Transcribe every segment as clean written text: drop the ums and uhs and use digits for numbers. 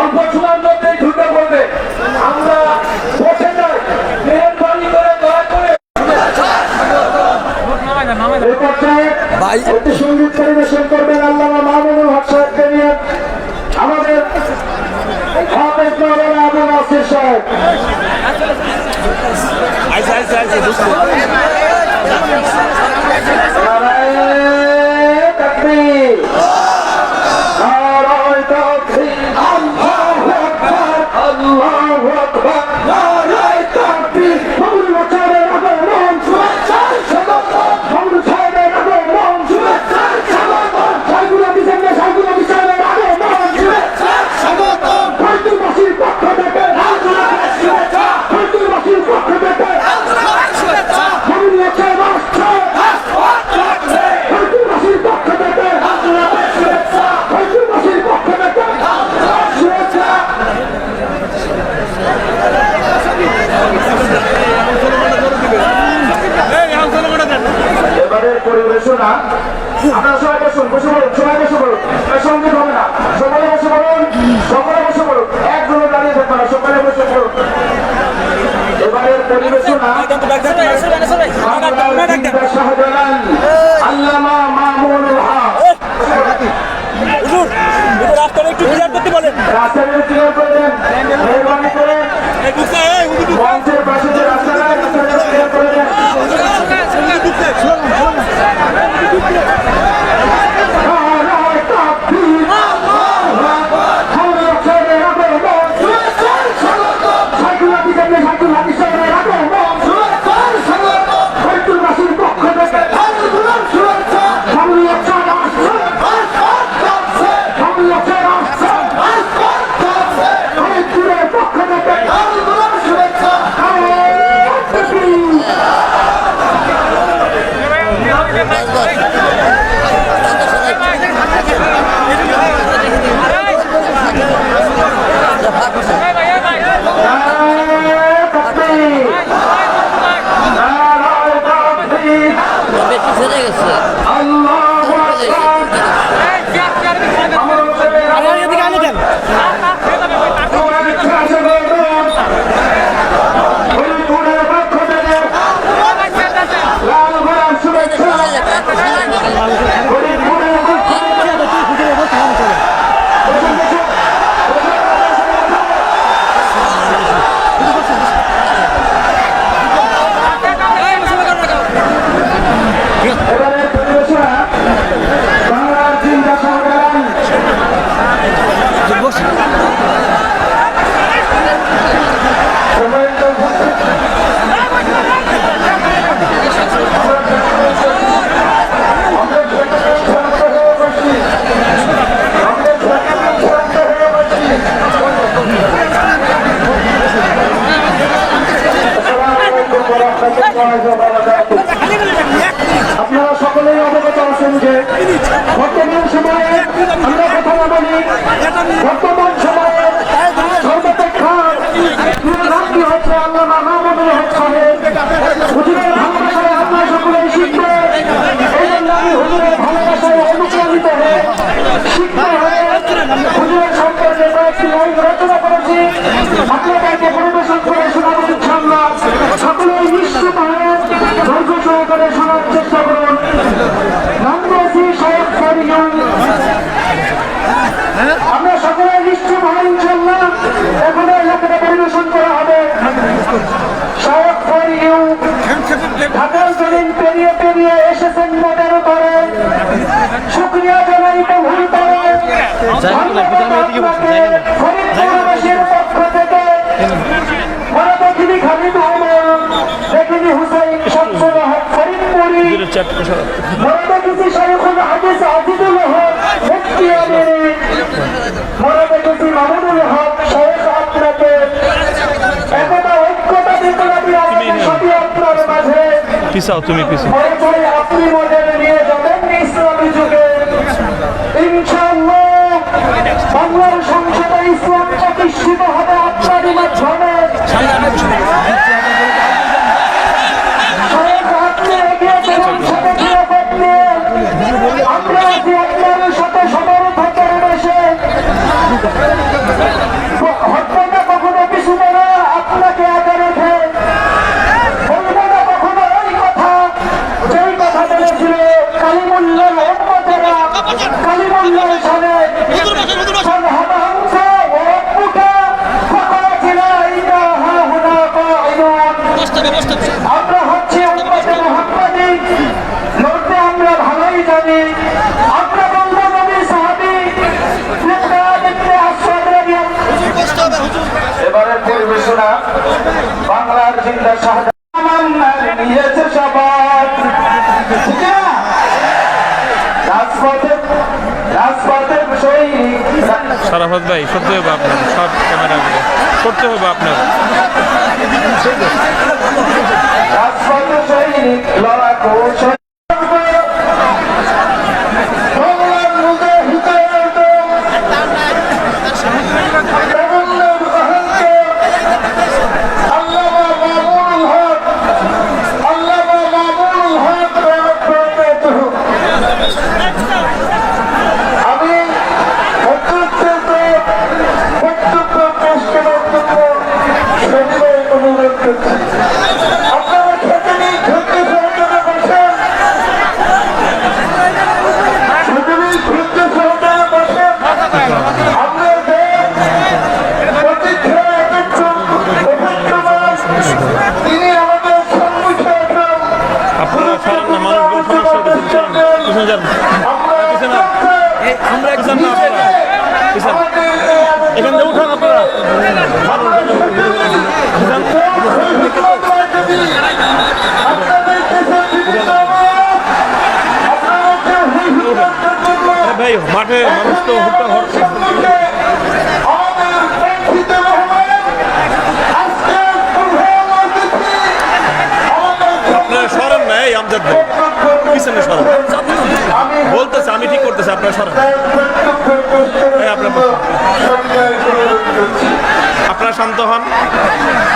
অল্প সময়ের মধ্যেই ঢুকে পড়বে। আমরা বসে যাই, মেহরবানি করে দয়া করে একটি সঙ্গীত পরিবেশন করবেন আল্লামা মামুনুল হক সাহেবকে নিয়ে আমাদের হাফেজ মাওলানা আবু নাসির সাহেব। পরিবেশনা আপনারা সবাই বসুন, বসে পড়ুন, সবাই বসে পড়ুন, সঙ্গীত হবে না, সকলে বসে পড়ুন, সকলে বসে পড়ুন, একজনে দাঁড়িয়ে থাকবে না, সকলে বসে পড়ুন। এবারের পরিবেশনা শাহজালাল আল্লামা মামুনুল হক। রাস্তাটা একটু ক্লিয়ার করতে বলেন, রাস্তাটা ক্লিয়ার করে দেন মেহরবানি করে। মঞ্চের পাশে যে রাস্তাটা ক্লিয়ার করে দেন। আপনারা সকলেই অবগত আছেন যে বর্তমান সময়ে আমরা কথা বলি, বর্তমান সময়ে সর্বাপেক্ষা নামটি হচ্ছে আল্লামা মামুনুল হক সাহেব। হুজুরের ভালোবাসায় আপনারা সকলেই শিখবে, এই জন্য আমি হুজুরের ভালোবাসায় অনুপ্রাণিত হয়ে শিখতে হয়ে হুজুরের সম্পর্কে কয়েকটি লাইন রচনা করেছি, আপনাদেরকে পরিবেশন করে শোনাবো ইনশাআল্লাহ। সকলেই নিশ্চিত হয়ে ধৈর্য সহকারে শোনার চেষ্টা করুন। আমরা সকলে নিশ্চিত হয়ে ইনশাআল্লাহ এখন এলাকাটা পরিবেশন করা হবে। শায়েখ ফর ইউ ঢাকার জমিন পেরিয়ে পেরিয়ে এসেছেন মোদের করে, শুকরিয়া জানাই বহুল করে ফরিদপুরবাসীর পক্ষ থেকে। মনে দেখিনি খালিদ ওমর, দেখিনি হুসাইন শামসুল হক ফরিদপুরি, মনে দেখেছি শাইখুল হাদিস আজিজুল হক মুফতিয়ানি, মনে দেখেছি মামুনুল হক শেখ। আপনাকে একতা ঐক্যতা চেতনা বিরাজমান সাথী আপনার মাঝে পিছাও, তুমি পিছাও, আপনি মডেল নিয়ে যাবেন ইসলামী যুগে ইনশাআল্লাহ। বাংলার সংসদে ইসলাম প্রতিষ্ঠিত হবে আপনারই মাধ্যমে। আমরা আছি আপনার সাথে সদর পরিবেশে বাসিন্দা শাহজাহান নিয়েছে শপথ। ঠিক না? রাজপথের সৈনিক সারাফত ভাই করতে হবে আপনার সব ক্যামেরাগুলো করতে হবে আপনার। রাজপথের সৈনিক লড়াকু এখানে উঠান আপনারা। ভাই মাঠে মানুষ তো আপনারা সরেন না, এই আমজাদ ভাই পিছনে সরেন বলতেছে, আমি ঠিক করতেছি, আপনারা সরেন। আপনারা শান্ত হন,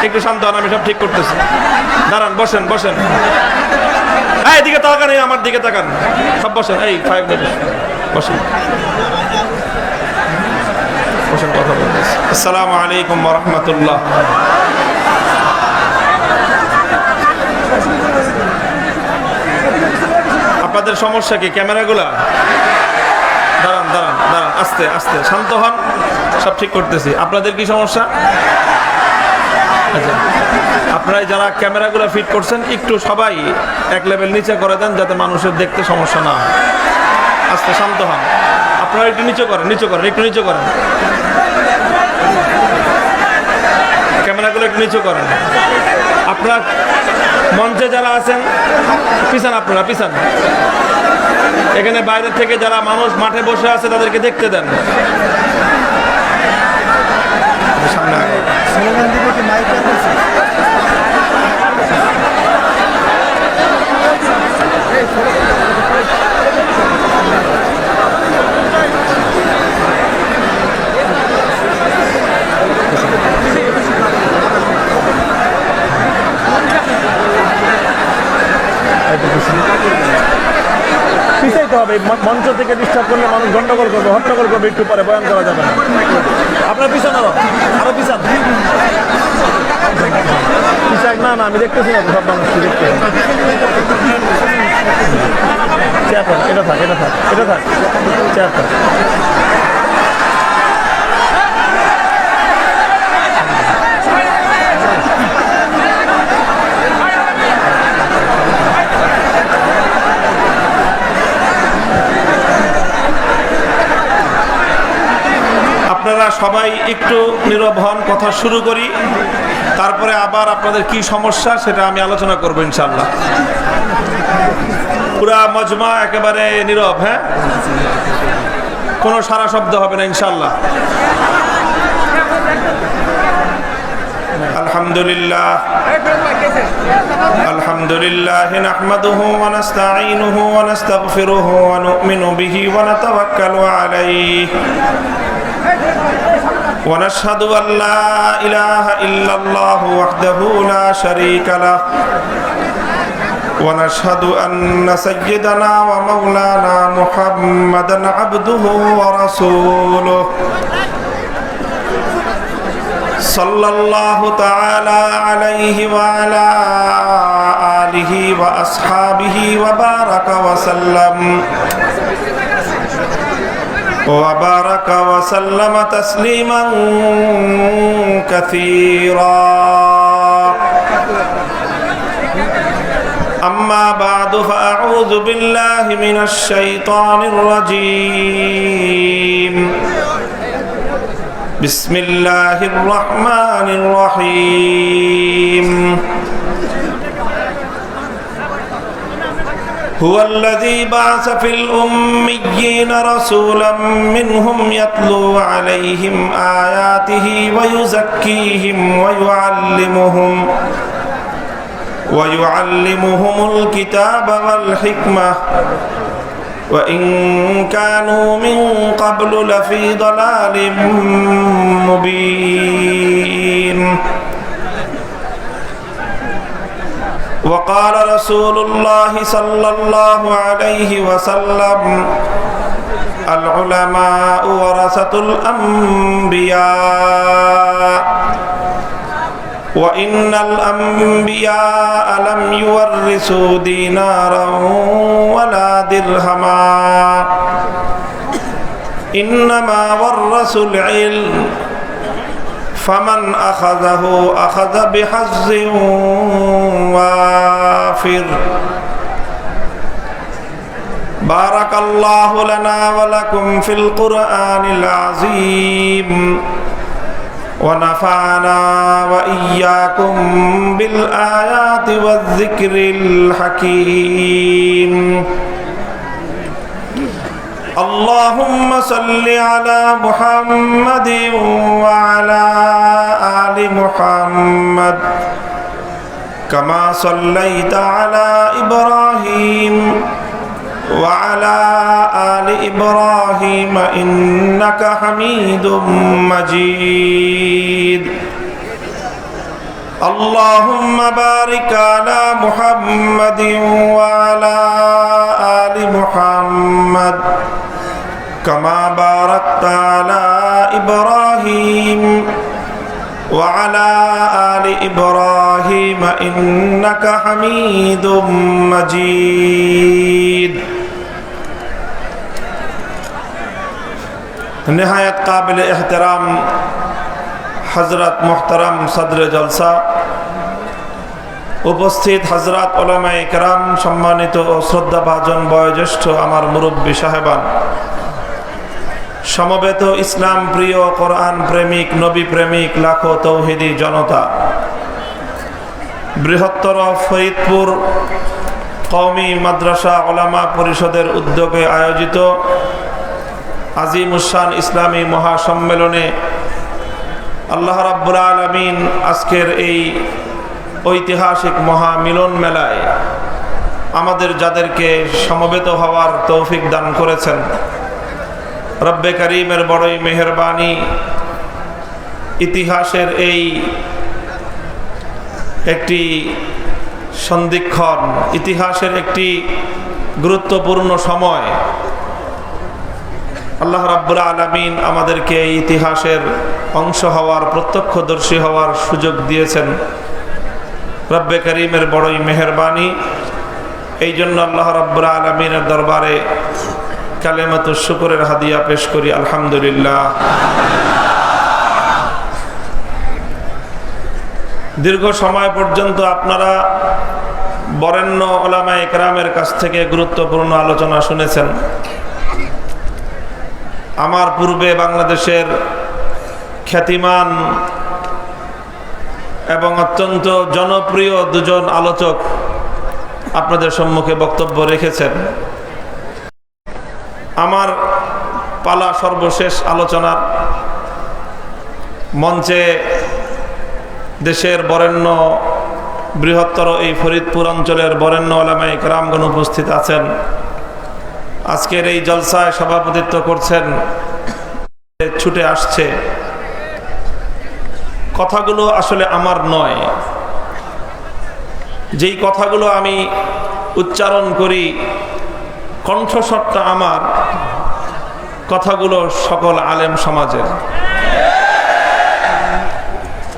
একটু শান্ত হন, আমি সব ঠিক করতেছি। দাঁড়ান, বসেন বসেন, এদিকে তাকান, এই আমার দিকে তাকান, সব বসেন। এই 5 মিনিট বসেন বসেন, কথা বলতেছি। আসসালামু আলাইকুম ওয়া রাহমাতুল্লাহ। আপনাদের সমস্যা কি? ক্যামেরাগুলা? দাঁড়ান দাঁড়ান দাঁড়ান, আস্তে আস্তে, শান্ত হন, সব ঠিক করতেছি। আপনাদের কি সমস্যা? আচ্ছা, আপনারা যারা ক্যামেরাগুলো ফিট করছেন একটু সবাই এক লেভেল নিচে করে দেন, যাতে মানুষের দেখতে সমস্যা না হয়। আস্তে, শান্ত হন। আপনারা একটু নিচে করেন, নিচে করেন, একটু নিচে করেন, ক্যামেরাগুলো একটু নিচে করেন। আপনারা মঞ্চে যারা আছেন পিছান, আপনারা পিছান। এখানে বাইরে থেকে যারা মানুষ মাঠে বসে আছে তাদেরকে দেখতে দেন। পিছাইতে হবে, মঞ্চ থেকে ডিস্টার্ব করলে মানুষ গন্ডগোল করবে, হট্টগোল করবে, একটু পরে বয়ান করা যাবে না। আপনার পিছান, আরো পিছান, পিছাক না, না আমি দেখতেছি না, সব মানুষ দেখতে। চেয়ার থাক, এটা থাক, এটা থাক, এটা থাক, চেয়ার থাক। আপনারা সবাই একটু নীরব হন, কথা শুরু করি, তারপরে আবার আপনাদের কি সমস্যা সেটা আমি আলোচনা করবো ইনশাআল্লাহ। পুরা মজমা একেবারে নীরব, হ্যাঁ, কোনো সারা শব্দ হবে না ইনশাআল্লাহ। আলহামদুলিল্লাহ আলহামদুলিল্লাহ নাহমাদুহু ওয়া নাস্তাঈনুহু ওয়া নাস্তাগফিরুহু ওয়া নু'মিনু বিহি ওয়া নাতাওয়াক্কালু আলাইহি ونشهد أن لا إله إلا الله وحده لا شريك له ونشهد أن سيدنا ومولانا محمدا عبده ورسوله صلى الله تعالى عليه وعلى آله وأصحابه وبارك وسلم وبارك وسلم تسليما كثيرا أما بعد فأعوذ بالله من الشيطان الرجيم بسم الله الرحمن الرحيم هو الذي بعث في الأميين رسولا منهم يتلو عليهم آياته ويزكيهم ويعلمهم الكتاب والحكمة وإن كانوا من قبل لفي ضلال مبين وقال رسول الله صلى الله عليه وسلم العلماء ورثة الأنبياء وإن الأنبياء لم يورثوا دينارا ولا درهما إنما ورثوا العلم فمن أخذه أخذ بحظ وافر بارك الله لنا ولكم في القرآن العظيم ونفعنا وإياكم بالآيات والذكر الحكيم اللهم صل على محمد وعلى آل محمد كما صليت على إبراهيم وعلى آل إبراهيم إنك حميد مجيد اللهم بارك على محمد وعلى آل محمد كما باركت على إبراهيم وعلى آل إبراهيم إنك حميد مجيد نهایت قابل احترام হযরত মুহতারাম সদরে জলসা, উপস্থিত হযরত উলামায়ে কেরাম, সম্মানিত ও শ্রদ্ধাভাজন বয়োজ্যেষ্ঠ আমার মুরব্বী সাহেবান, সমবেত ইসলাম প্রিয়, কোরআন প্রেমিক, নবী প্রেমিক লাখো তৌহিদি জনতা, বৃহত্তর ফরিদপুর কওমি মাদ্রাসা উলামা পরিষদের উদ্যোগে আয়োজিত আজিমুশান ইসলামী মহাসম্মেলনে আল্লাহ রাব্বুল আলামিন আজকের এই ঐতিহাসিক মহামিলন মেলায় আমাদের যাদেরকে সমবেত হওয়ার তৌফিক দান করেছেন, রব্বে করিমের বড়ই মেহেরবানি। ইতিহাসের এই একটি সন্ধিক্ষণ, ইতিহাসের একটি গুরুত্বপূর্ণ সময় আল্লাহ রাব্বুল আলামিন আমাদেরকে এই ইতিহাসের অংশ হওয়ার, প্রত্যক্ষদর্শী হওয়ার সুযোগ দিয়েছেন। রব্বে করিমের বড়ই মেহেরবানি। এই জন্য আল্লাহ রাব্বুল আলামিনের দরবারে কালেমাতুশ শুকরের হাদিয়া পেশ করি, আলহামদুলিল্লাহ। দীর্ঘ সময় পর্যন্ত আপনারা বরেণ্য উলামায়ে কেরামের কাছ থেকে গুরুত্বপূর্ণ আলোচনা শুনেছেন। আমার পূর্বে বাংলাদেশের খ্যাতিমান এবং অত্যন্ত জনপ্রিয় দুজন আলোচক আপনাদের সম্মুখে বক্তব্য রেখেছেন। আমার পালা সর্বশেষ আলোচনার মঞ্চে দেশের বরেণ্য, বৃহত্তর এই ফরিদপুর অঞ্চলের বরেণ্য উলামায়ে কেরামগণ উপস্থিত আছেন। আজকের এই জলসায় সভাপতিত্ব করছেন, ছুটে আসছে। কথাগুলো আসলে আমার নয়, যেই কথাগুলো আমি উচ্চারণ করি, কণ্ঠস্বরটা আমার, কথাগুলো সকল আলেম সমাজের।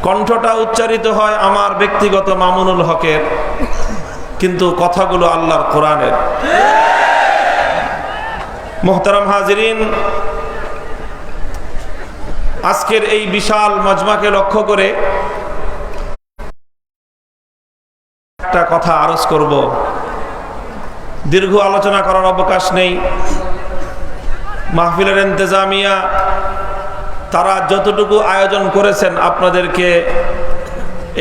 কণ্ঠটা উচ্চারিত হয় আমার ব্যক্তিগত মামুনুল হকের, কিন্তু কথাগুলো আল্লাহর কোরআনের। মুহতারাম হাজিরিন, আজকের এই বিশাল মজমাকে লক্ষ্য করে একটা কথা আরজ করব। দীর্ঘ আলোচনা করার অবকাশ নেই। মাহফিলের ইন্তেজামিয়া তারা যতটুকু আয়োজন করেছেন আপনাদেরকে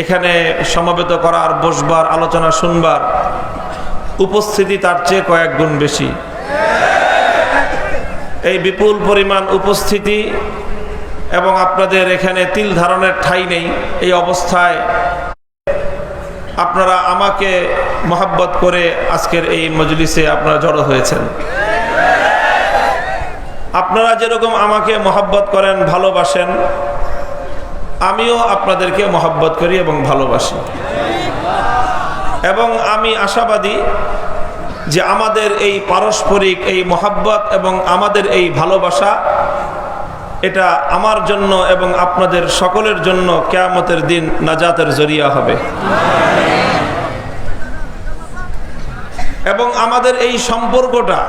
এখানে সমবেত করার, বসবার, আলোচনা শুনবার, উপস্থিতি তার চেয়ে কয়েক গুণ বেশি। এই বিপুল পরিমাণ উপস্থিতি এবং আপনাদের এখানে তিল ধারণের ঠাঁই নেই, এই অবস্থায় আপনারা আমাকে মহব্বত করে আজকের এই মজলিসে আপনারা জড়ো হয়েছেন। আপনারা যেরকম আমাকে মহব্বত করেন, ভালোবাসেন, আমিও আপনাদেরকে মহব্বত করি এবং ভালোবাসি। এবং আমি আশাবাদী যে আমাদের এই পারস্পরিক এই মহব্বত এবং আমাদের এই ভালোবাসা, এটা আমার জন্য এবং আপনাদের সকলের জন্য কিয়ামতের দিন নাজাতের জরিয়া হবে। এবং আমাদের এই সম্পর্কটা,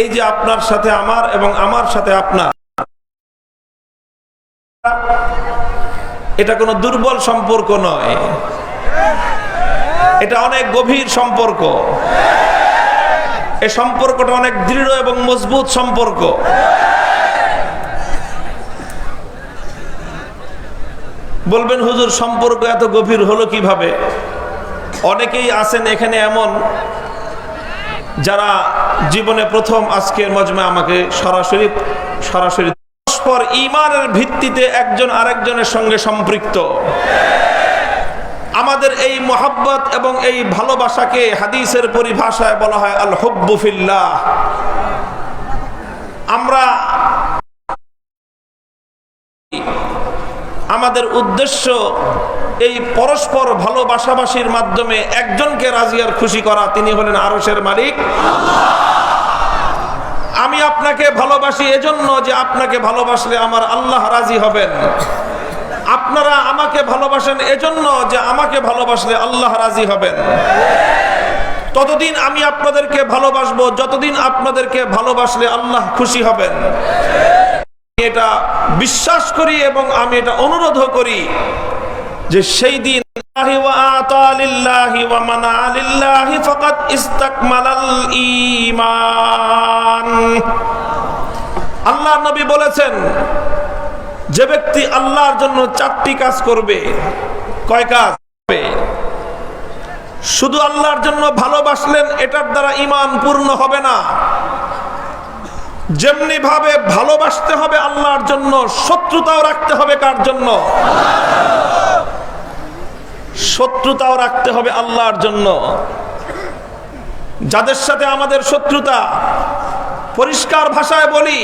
এই যে আপনার সাথে আমার এবং আমার সাথে আপনার, এটা কোনো দুর্বল সম্পর্ক নয়, এটা অনেক গভীর সম্পর্ক। এই সম্পর্কটা অনেক দৃঢ় এবং মজবুত সম্পর্ক। বলবেন হুজুর সম্পর্ক এত গভীর হলো কিভাবে? অনেকেই আছেন এখানে এমন যারা জীবনে প্রথম আজকের মজমা আমাকে সরাসরি পরস্পর ঈমানের ভিত্তিতে একজন আরেকজনের সঙ্গে সম্পৃক্ত। আমাদের এই মহব্বত এবং এই ভালোবাসাকে হাদিসের পরিভাষায় বলা হয় আল হুব্বু ফিল্লাহ। আমরা আমাদের উদ্দেশ্য এই পরস্পর ভালোবাসাবাসির মাধ্যমে একজনকে রাজি আর খুশি করা, তিনি হলেন আরশের মালিক আল্লাহ। আমি আপনাকে ভালোবাসি এজন্য যে আপনাকে ভালোবাসলে আমার আল্লাহ রাজি হবেন। আপনারা আমাকে ভালোবাসেন এজন্য যে আমাকে ভালোবাসলে আল্লাহ রাজি হবেন। ততদিন আমি আপনাদেরকে ভালোবাসবো যতদিন আপনাদেরকে ভালোবাসলে আল্লাহ খুশি হবেন। এটা বিশ্বাস করি এবং আমি এটা অনুরোধ করি যে সেই দিন আল্লাহ নবী বলেছেন, যে ব্যক্তি আল্লাহর জন্য 4টি কাজ করবে। কয় কাজ? শুধু আল্লাহর জন্য ভালোবাসলেন, এটার দ্বারা ঈমান পূর্ণ হবে না। যেমনি ভাবে ভালোবাসতে হবে আল্লাহর জন্য, শত্রুতাও রাখতে হবে কার জন্য? শত্রুতাও রাখতে হবে আল্লাহর জন্য। যাদের সাথে আমাদের শত্রুতা, পরিষ্কার ভাষায় বলি,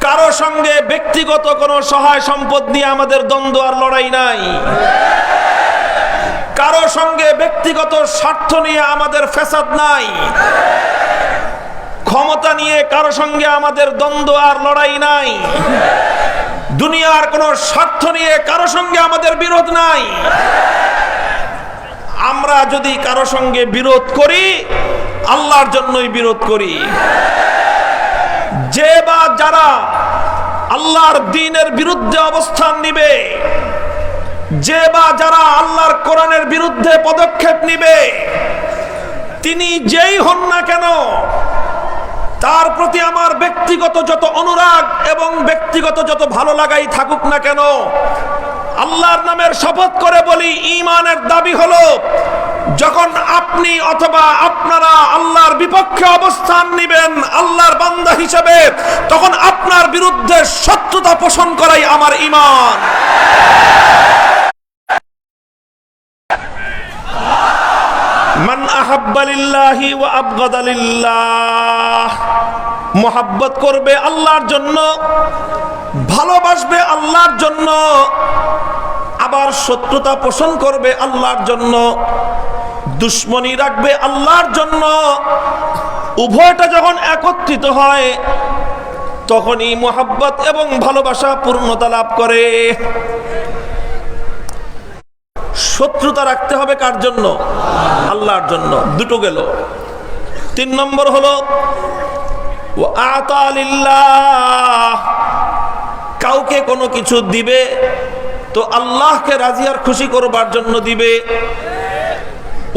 কারো সঙ্গে ব্যক্তিগত কোনো সহায় সম্পদ নিয়ে আমাদের দ্বন্দ্ব আর লড়াই নাই। কারো সঙ্গে ব্যক্তিগত স্বার্থ নিয়ে আমাদের ফ্যাসাদ নাই। ক্ষমতা নিয়ে কারো সঙ্গে আমাদের দ্বন্দ্ব আর লড়াই নাই। দুনিয়ার কোনো স্বার্থ নিয়ে কারো সঙ্গে আমাদের বিরোধ নাই। আমরা যদি কারো সঙ্গে বিরোধ করি, আল্লাহর জন্যই বিরোধ করি। যে বা যারা আল্লাহর দ্বীনের বিরুদ্ধে অবস্থান নিবে, যে বা যারা আল্লাহর কোরআনের বিরুদ্ধে পদক্ষেপ নিবে, তিনি যেই হন না কেন, তার প্রতি আমার ব্যক্তিগত যত অনুরাগ এবং ব্যক্তিগত যত ভালো লাগাই থাকুক না কেন, আল্লাহর নামের শপথ করে বলি, ঈমানের দাবি হলো যখন আপনি অথবা আপনারা আল্লাহর বিপক্ষে অবস্থান নেবেন আল্লাহর বান্দা হিসেবে, তখন আপনার বিরুদ্ধে শত্রুতা পোষণ করাই আমার ঈমান। মান আহাব্বা লিল্লাহি ওয়া আবগাদা লিল্লাহ, মুহাব্বত করবে আল্লাহর জন্য, ভালোবাসবে আল্লাহর জন্য, আবার শত্রুতা পোষণ করবে আল্লাহর জন্য, দুশ্মনী রাখবে আল্লাহর জন্য। উভয়টা যখন একত্রিত হয় তখনই মুহাব্বত এবং ভালোবাসা পূর্ণতা লাভ করে। শত্রুতা রাখতে হবে কার জন্য? আল্লাহর জন্য। দুটো গেল। 3 নম্বর হলো আতা লিল্লাহ, কাউকে কোনো কিছু দিবে তো আল্লাহকে রাজি আর খুশি করবার জন্য দিবে।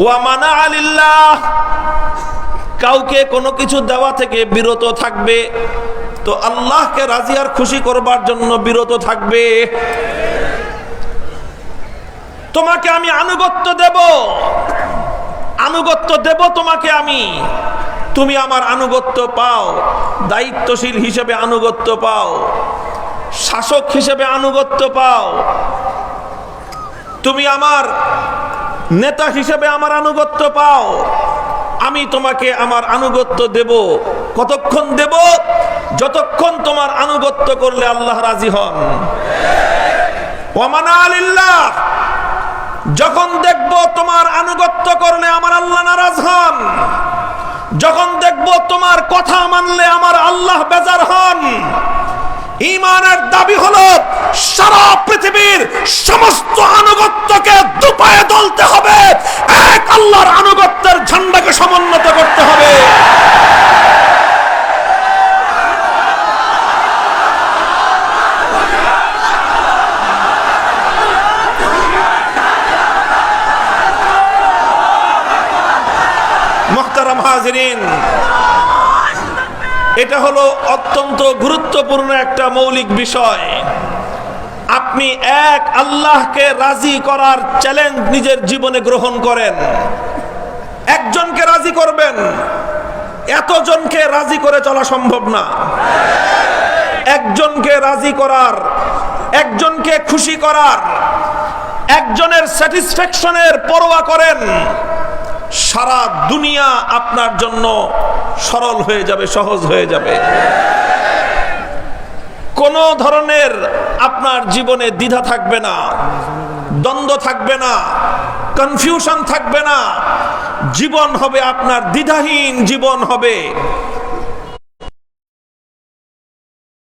ওয়া মানা লিল্লাহ, কাউকে কোনো কিছু দেওয়া থেকে বিরত থাকবে, তো আল্লাহকে রাজি আর খুশি করবার জন্য বিরত থাকবে। তোমাকে আমি আনুগত্য দেব তোমাকে আমি, তুমি আমার আনুগত্য পাও, দায়িত্বশীল হিসেবে আনুগত্য পাও, শাসক হিসেবে আনুগত্য পাও, তুমি আমার নেতা হিসেবে আমার আনুগত্য পাও, আমি তোমাকে আমার আনুগত্য দেব। কতক্ষণ দেব? যতক্ষণ তোমার আনুগত্য করলে আল্লাহ রাজি হন। ওয়ামানা আলিল্লাহ, যখন দেখব তোমার আনুগত্য করলে আমার আল্লাহ নারাজ হন, যখন দেখব তোমার কথা মানলে আমার আল্লাহ বেজার হন। ঈমানের দাবি হলো সারা পৃথিবীর সমস্ত আনুগত্যকে দুপায়ে তুলতে হবে, এক আল্লাহর আনুগত্যের ঝান্ডাকে সমুন্নত করতে হবে। মুহতারাম হাজিরিন, এটা হলো অত্যন্ত গুরুত্বপূর্ণ একটা মৌলিক বিষয়। আপনি এক আল্লাহকে রাজি করার চ্যালেঞ্জ নিজের জীবনে গ্রহণ করেন। একজনকে রাজি করবেন, এতজনকে রাজি করে চলা সম্ভব না। একজনকে রাজি করার, একজনকে খুশি করার, একজনের স্যাটিসফ্যাকশনের পরোয়া করেন, সারা দুনিয়া আপনার জন্য সরল হয়ে যাবে, সহজ হয়ে যাবে। কোনো ধরনের আপনার জীবনে দ্বিধা থাকবে না, দ্বন্দ্ব থাকবে না, কনফিউশন থাকবে না। জীবন হবে আপনার দ্বিধাহীন জীবন হবে,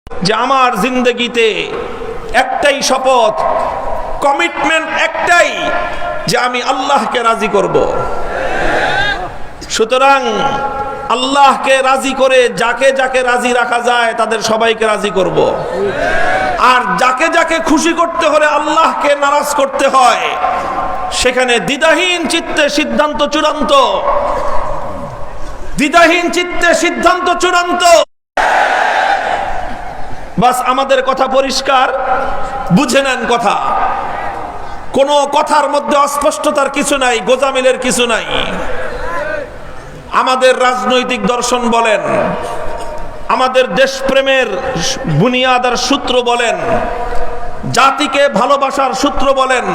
যে আমার জিন্দগিতে একটাই শপথ, কমিটমেন্ট একটাই, যে আমি আল্লাহকে রাজি করব। সুতরাং আল্লাহকে রাজি করে যাকে যাকে রাজি রাখা যায় তাদের সবাইকে রাজি করব। আর যাকে যাকে খুশি করতে হলে আল্লাহকে নারাজ করতে হয়, সেখানে দ্বিধাহীন চিত্তে সিদ্ধান্ত চূড়ান্ত, দ্বিধাহীন চিত্তে সিদ্ধান্ত চূড়ান্ত। বাস আমাদের কথা পরিষ্কার, বুঝে নেন কথা। কোনো কথার মধ্যে অস্পষ্টতার কিছু নাই, গোজামিলের কিছু নাই। আমাদের রাজনৈতিক দর্শন বলেন, আমাদের দেশপ্রেমের বুনিয়াদ আর সূত্র বলেন, জাতিকে ভালোবাসার সূত্র বলেন,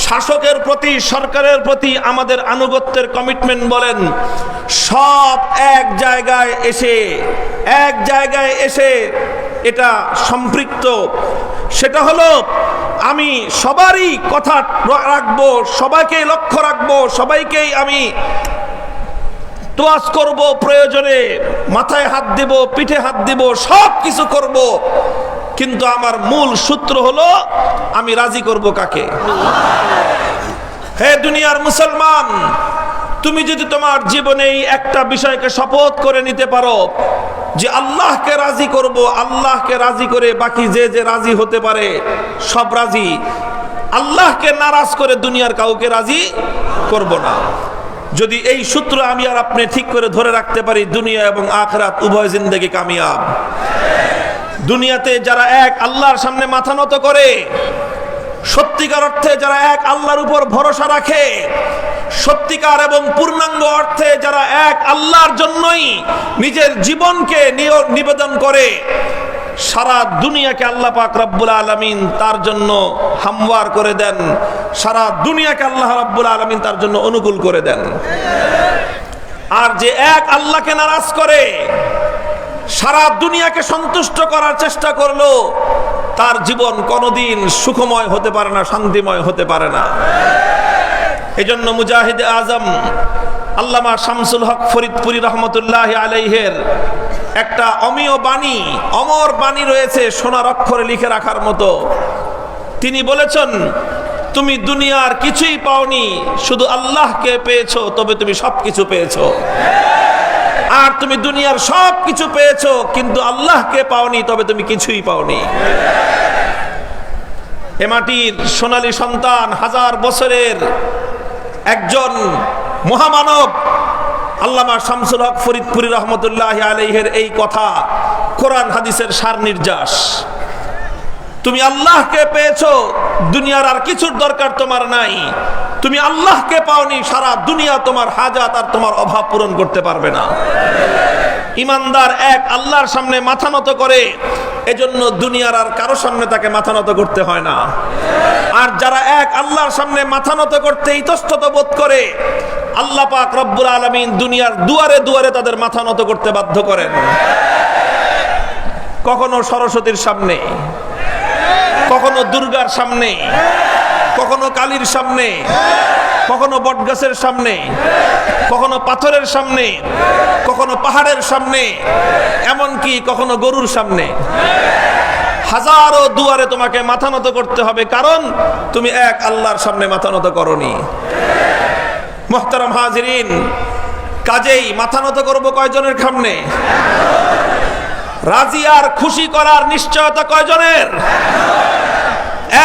শাসকের প্রতি, সরকারের প্রতি আমাদের আনুগত্যের কমিটমেন্ট বলেন, সব এক জায়গায় এসে এটা সম্পৃক্ত। সেটা হলো আমি সবারই কথা রাখবো, সবাইকেই লক্ষ্য রাখবো, সবাইকেই আমি তোয়াজ করব, প্রয়োজনে মাথায় হাত দেব, পিঠে হাত দেব, সব কিছু করব। কিন্তু আমার মূল সূত্র হলো আমি রাজি করব কাকে। হে দুনিয়ার মুসলমান, তুমি যদি তোমার জীবনে এই একটা বিষয়কে শপথ করে নিতে পারো যে আল্লাহকে রাজি করব, আল্লাহকে রাজি করে বাকি যে যে রাজি হতে পারে সব রাজি, আল্লাহকে নারাজ করে দুনিয়ার কাউকে রাজি করব না। যদি এই সূত্র আমি আর আপনি ঠিক করে ধরে রাখতে পারি, দুনিয়া এবং আখিরাত উভয় জিন্দেগি কামিয়াব। দুনিয়াতে যারা এক আল্লাহর সামনে মাথা নত করে, সত্যিকার অর্থে যারা এক আল্লাহর উপর ভরসা রাখে, সত্যিকার এবং পূর্ণাঙ্গ অর্থে যারা এক আল্লাহর জন্যই নিজের জীবনকে নিবেদন করে, সারা দুনিয়াকে আল্লাহ পাক রব্বুল আলামিন তার জন্য হামওয়ার করে দেন, সারা দুনিয়াকে আল্লাহ রব্বুল আলামিন তার জন্য অনুকূল করে দেন। আর যে এক আল্লাহকে নারাজ করে, সারা দুনিয়াকে সন্তুষ্ট করার চেষ্টা করলো, তার জীবন কোনোদিন সুখময় হতে পারে না, শান্তিময় হতে পারে না। এজন্য মুজাহিদে আজম আল্লামা শামসুল হক ফরিদপুরি রহমতুল্লাহ আলাইহের একটা অমীয় বাণী, অমর বাণী রয়েছে, সোনার অক্ষরে লিখে রাখার মতো। তিনি বলেছেন, তুমি দুনিয়ার কিছুই পাওনি, শুধু আল্লাহকে পেয়েছো, তবে তুমি সবকিছু পেয়েছো। আর তুমি দুনিয়ার সব কিছু পেয়েছো, কিন্তু আল্লাহকে পাওনি, তবে তুমি কিছুই পাওনি। এ মাটির সোনালী সন্তান, হাজার বছরের একজন মহামানব, আল্লামা শামসুল হক ফরিদপুরি রহমতুল্লাহ আলাইহির এই কথা কোরআন হাদিসের সার নির্যাস। তুমি আল্লাহকে পেয়েছো, দুনিয়ার আর কিছুর দরকার তোমার নাই। তুমি আল্লাহকে পাওনি, সারা দুনিয়া তোমার হাজাত আর তোমার অভাব পূরণ করতে পারবে না। ইমানদার এক আল্লাহর সামনে মাথা নত করে, এজন্য দুনিয়ার আর কারো সামনে তাকে মাথা নত করতে হয় না। আর যারা এক আল্লাহর সামনে মাথা নত করতে ইতস্তত বোধ করে, আল্লাহ পাক রব্বুল আলামিন দুনিয়ার দুয়ারে দুয়ারে তাদের মাথা নত করতে বাধ্য করেন। কখনো সরস্বতীর সামনে, কখনো দুর্গার সামনে, কখনো কালীর সামনে, কখনো বটগাছের সামনে, কখনো পাথরের সামনে, কখনো পাহাড়ের সামনে, এমনকি কখনো গরুর সামনে। হাজারো দুয়ারে তোমাকে মাথা নত করতে হবে, কারণ তুমি এক আল্লাহর সামনে মাথা নত করনি। মুহতারাম হাজিরিন, কাজেই মাথা নত করবো কয়জনের সামনে? রাজি আর খুশি করার নিশ্চয়তা কয়জনের?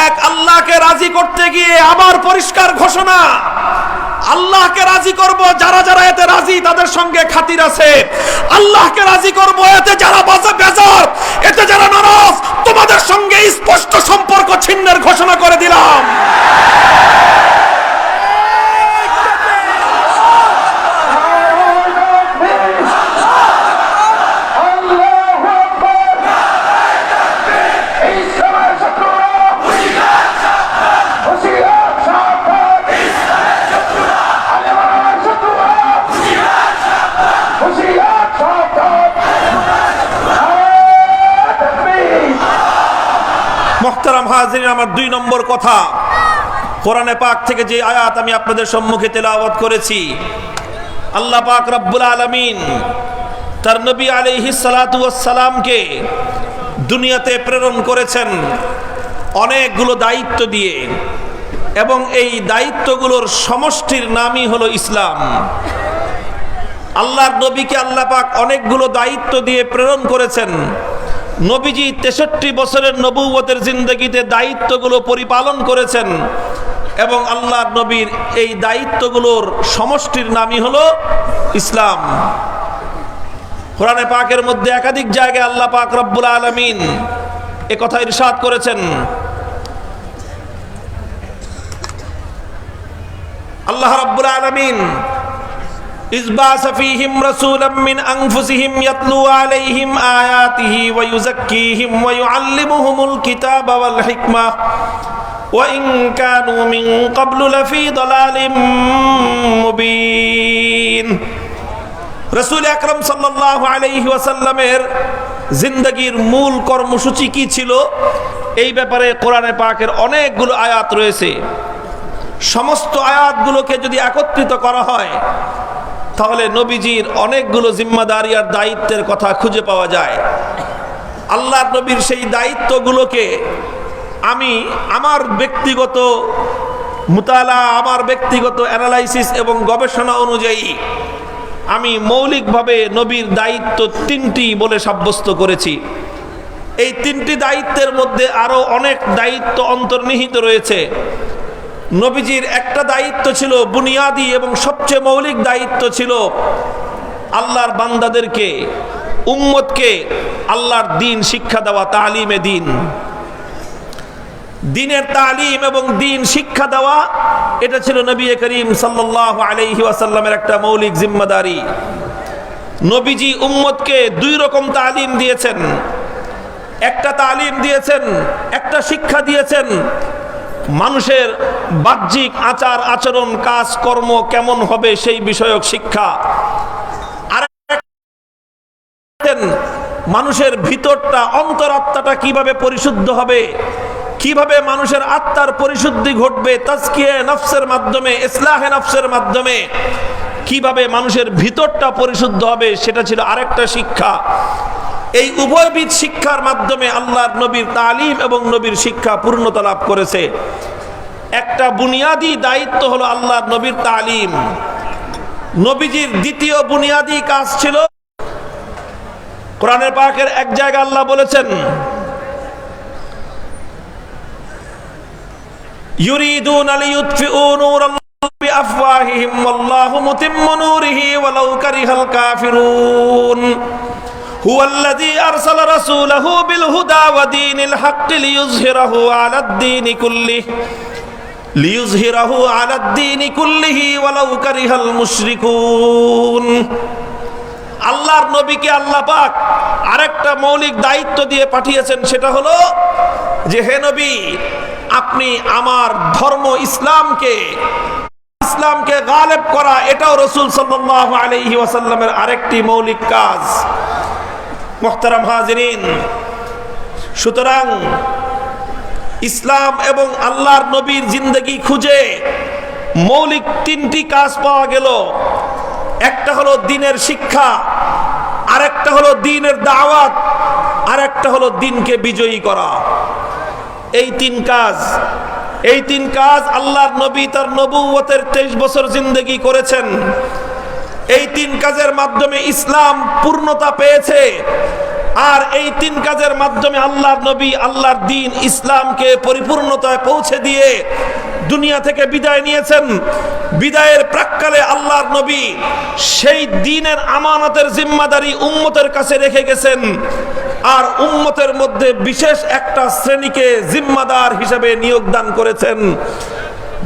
এক আল্লাহকে রাজি করতে গিয়ে আবার পরিষ্কার ঘোষণা, আল্লাহকে রাজি করব যারা যারা এতে রাজি তাদের সঙ্গে খাতির আছে। আল্লাহকে রাজি করব এতে যারা বেজার, এতে যারা নারাজ, তোমাদের সঙ্গে স্পষ্ট সম্পর্ক ছিন্নের ঘোষণা করে দিলাম। মুহতারাম হাজিরিন, আমার 2 নম্বর কথা, কোরআনে পাক থেকে যে আয়াত আমি আপনাদের সম্মুখে তেলাওয়াত করেছি, আল্লাহ পাক রব্বুল আলামিন তার নবী আলাইহিস সালাতু ওয়াস সালামকে দুনিয়াতে প্রেরণ করেছেন অনেকগুলো দায়িত্ব দিয়ে, এবং এই দায়িত্বগুলোর সমষ্টির নামই হলো ইসলাম। আল্লাহর নবীকে আল্লাহ পাক অনেকগুলো দায়িত্ব দিয়ে প্রেরণ করেছেন। নবীজি 63 বছরের নবুয়তের জিন্দেগিতে দায়িত্বগুলো পরিপালন করেছেন, এবং আল্লাহর নবীর এই দায়িত্বগুলোর সমষ্টির নামই হলো ইসলাম। কোরআনে পাকের মধ্যে একাধিক জায়গায় আল্লাহ পাক রব্বুল আলামিন এ কথা ইরশাদ করেছেন। আল্লাহ রব্বুল আলামিন ইসবাস ফীহিম রাসূলাম মিন আনফুসিহিম ইয়াতলু আলাইহিম আয়াতিহি ওয়া ইউযাক্কিহিম ওয়া ইউআল্লিমুহুমুল কিতাবা ওয়াল হিকমাহ ওয়া ইন কানু মিন ক্বাবলু লাফী দালালিম মুবিন। রাসূল আকরাম সাল্লাল্লাহু আলাইহি ওয়াসাল্লামের জিন্দেগীর মূল কর্মসূচি কি ছিল, এই ব্যাপারে কোরআনে পাকের অনেকগুলো আয়াত রয়েছে। সমস্ত আয়াতগুলোকে যদি একত্রিত করা হয় তাহলে নবীজির অনেকগুলো জিম্মাদারি আর দায়িত্বের কথা খুঁজে পাওয়া যায়। আল্লাহর নবীর সেই দায়িত্বগুলোকে আমি আমার ব্যক্তিগত মুতালা, আমার ব্যক্তিগত অ্যানালাইসিস এবং গবেষণা অনুযায়ী আমি মৌলিকভাবে নবীর দায়িত্ব 3টি বলে সাব্যস্ত করেছি। এই 3টি দায়িত্বের মধ্যে আরো অনেক দায়িত্ব অন্তর্নিহিত রয়েছে। নবীজির একটা দায়িত্ব ছিল বুনিয়াদি এবং সবচেয়ে মৌলিক দায়িত্ব ছিল আল্লাহর বান্দাদেরকে, উম্মতকে আল্লাহর দ্বীন শিক্ষা দেওয়া, তালিমে দ্বীন, দ্বীনের তালিম এবং দ্বীন শিক্ষা দেওয়া। এটা ছিল নবী করিম সাল্লাল্লাহু আলাইহি ওয়াসাল্লামের একটা মৌলিক জিম্মাদারি। নবীজি উম্মতকে 2 রকম তালিম দিয়েছেন। একটা তালিম দিয়েছেন, একটা শিক্ষা দিয়েছেন মানুষের বাহ্যিক আচার আচরণ, কাজ কর্ম কেমন হবে সেই বিষয়ক শিক্ষা। আর মানুষের ভিতরটা, অন্তরাত্মাটা কিভাবে পরিশুদ্ধ হবে, কিভাবে মানুষের আত্মার পরিশুদ্ধি ঘটবে তাজকিয়ে নফসের মাধ্যমে, ইসলাহে নফসের মাধ্যমে, কিভাবে মানুষের ভিতরটা পরিশুদ্ধ হবে, সেটা ছিল আরেকটা শিক্ষা। এই উভয়বিধ শিক্ষার মাধ্যমে আল্লাহর নবীর তালিম এবং নবীর শিক্ষা পূর্ণতা লাভ করেছে। একটা বুনিয়াদি দায়িত্ব হলো আল্লাহর নবীর তালিম। নবীজির দ্বিতীয় বুনিয়াদি কাজ ছিল, কোরআনের পাকের এক জায়গায় আল্লাহ বলেছেন, ইউরিদুনা লিইউতফিউ নূরাল্লাহ بأفواههم والله متم نوره ولو كره الكافرون هو الذي أرسل رسوله بالهدى ودين الحق ليظهره على الدين كله ولو كره المشركون আল্লাহর নবীকে আল্লাহ পাক আরেকটা মৌলিক দায়িত্ব দিয়ে পাঠিয়েছেন, সেটা হলো যে হে নবী, আপনি আমার ধর্ম ইসলামকে গালেব করা, এটাও রাসূল সাল্লাল্লাহু আলাইহি ওয়াসাল্লামের আরেকটি মৌলিক কাজ। মুহতারাম হাজিরিন, সুতরাং ইসলাম এবং আল্লাহর নবীর জিন্দেগি খুঁজে মৌলিক তিনটি কাজ পাওয়া গেল। একটা হলো দ্বীনের শিক্ষা, আরেকটা হলো দ্বীনের দাওয়াত, আরেকটা হলো দ্বীনকে বিজয়ী করা। এই তিন কাজ আল্লাহর নবী তার নবুয়তের 23 বছর জিন্দেগি করেছেন। এই তিন কাজের মাধ্যমে ইসলাম পূর্ণতা পেয়েছে, আর এই তিন কাজের মাধ্যমে আল্লাহর নবী আল্লাহর দ্বীন ইসলামকে পরিপূর্ণতায় পৌঁছে দিয়ে দুনিয়া থেকে বিদায় নিয়েছেন। বিদায়ের প্রাক্কালে আল্লাহর নবী সেই দ্বীনের আমানতের জিম্মাদারি উম্মতের কাছে রেখে গেছেন, আর উম্মতের মধ্যে বিশেষ একটা শ্রেণীকে জিম্মাদার হিসেবে নিয়োগ দান করেছেন।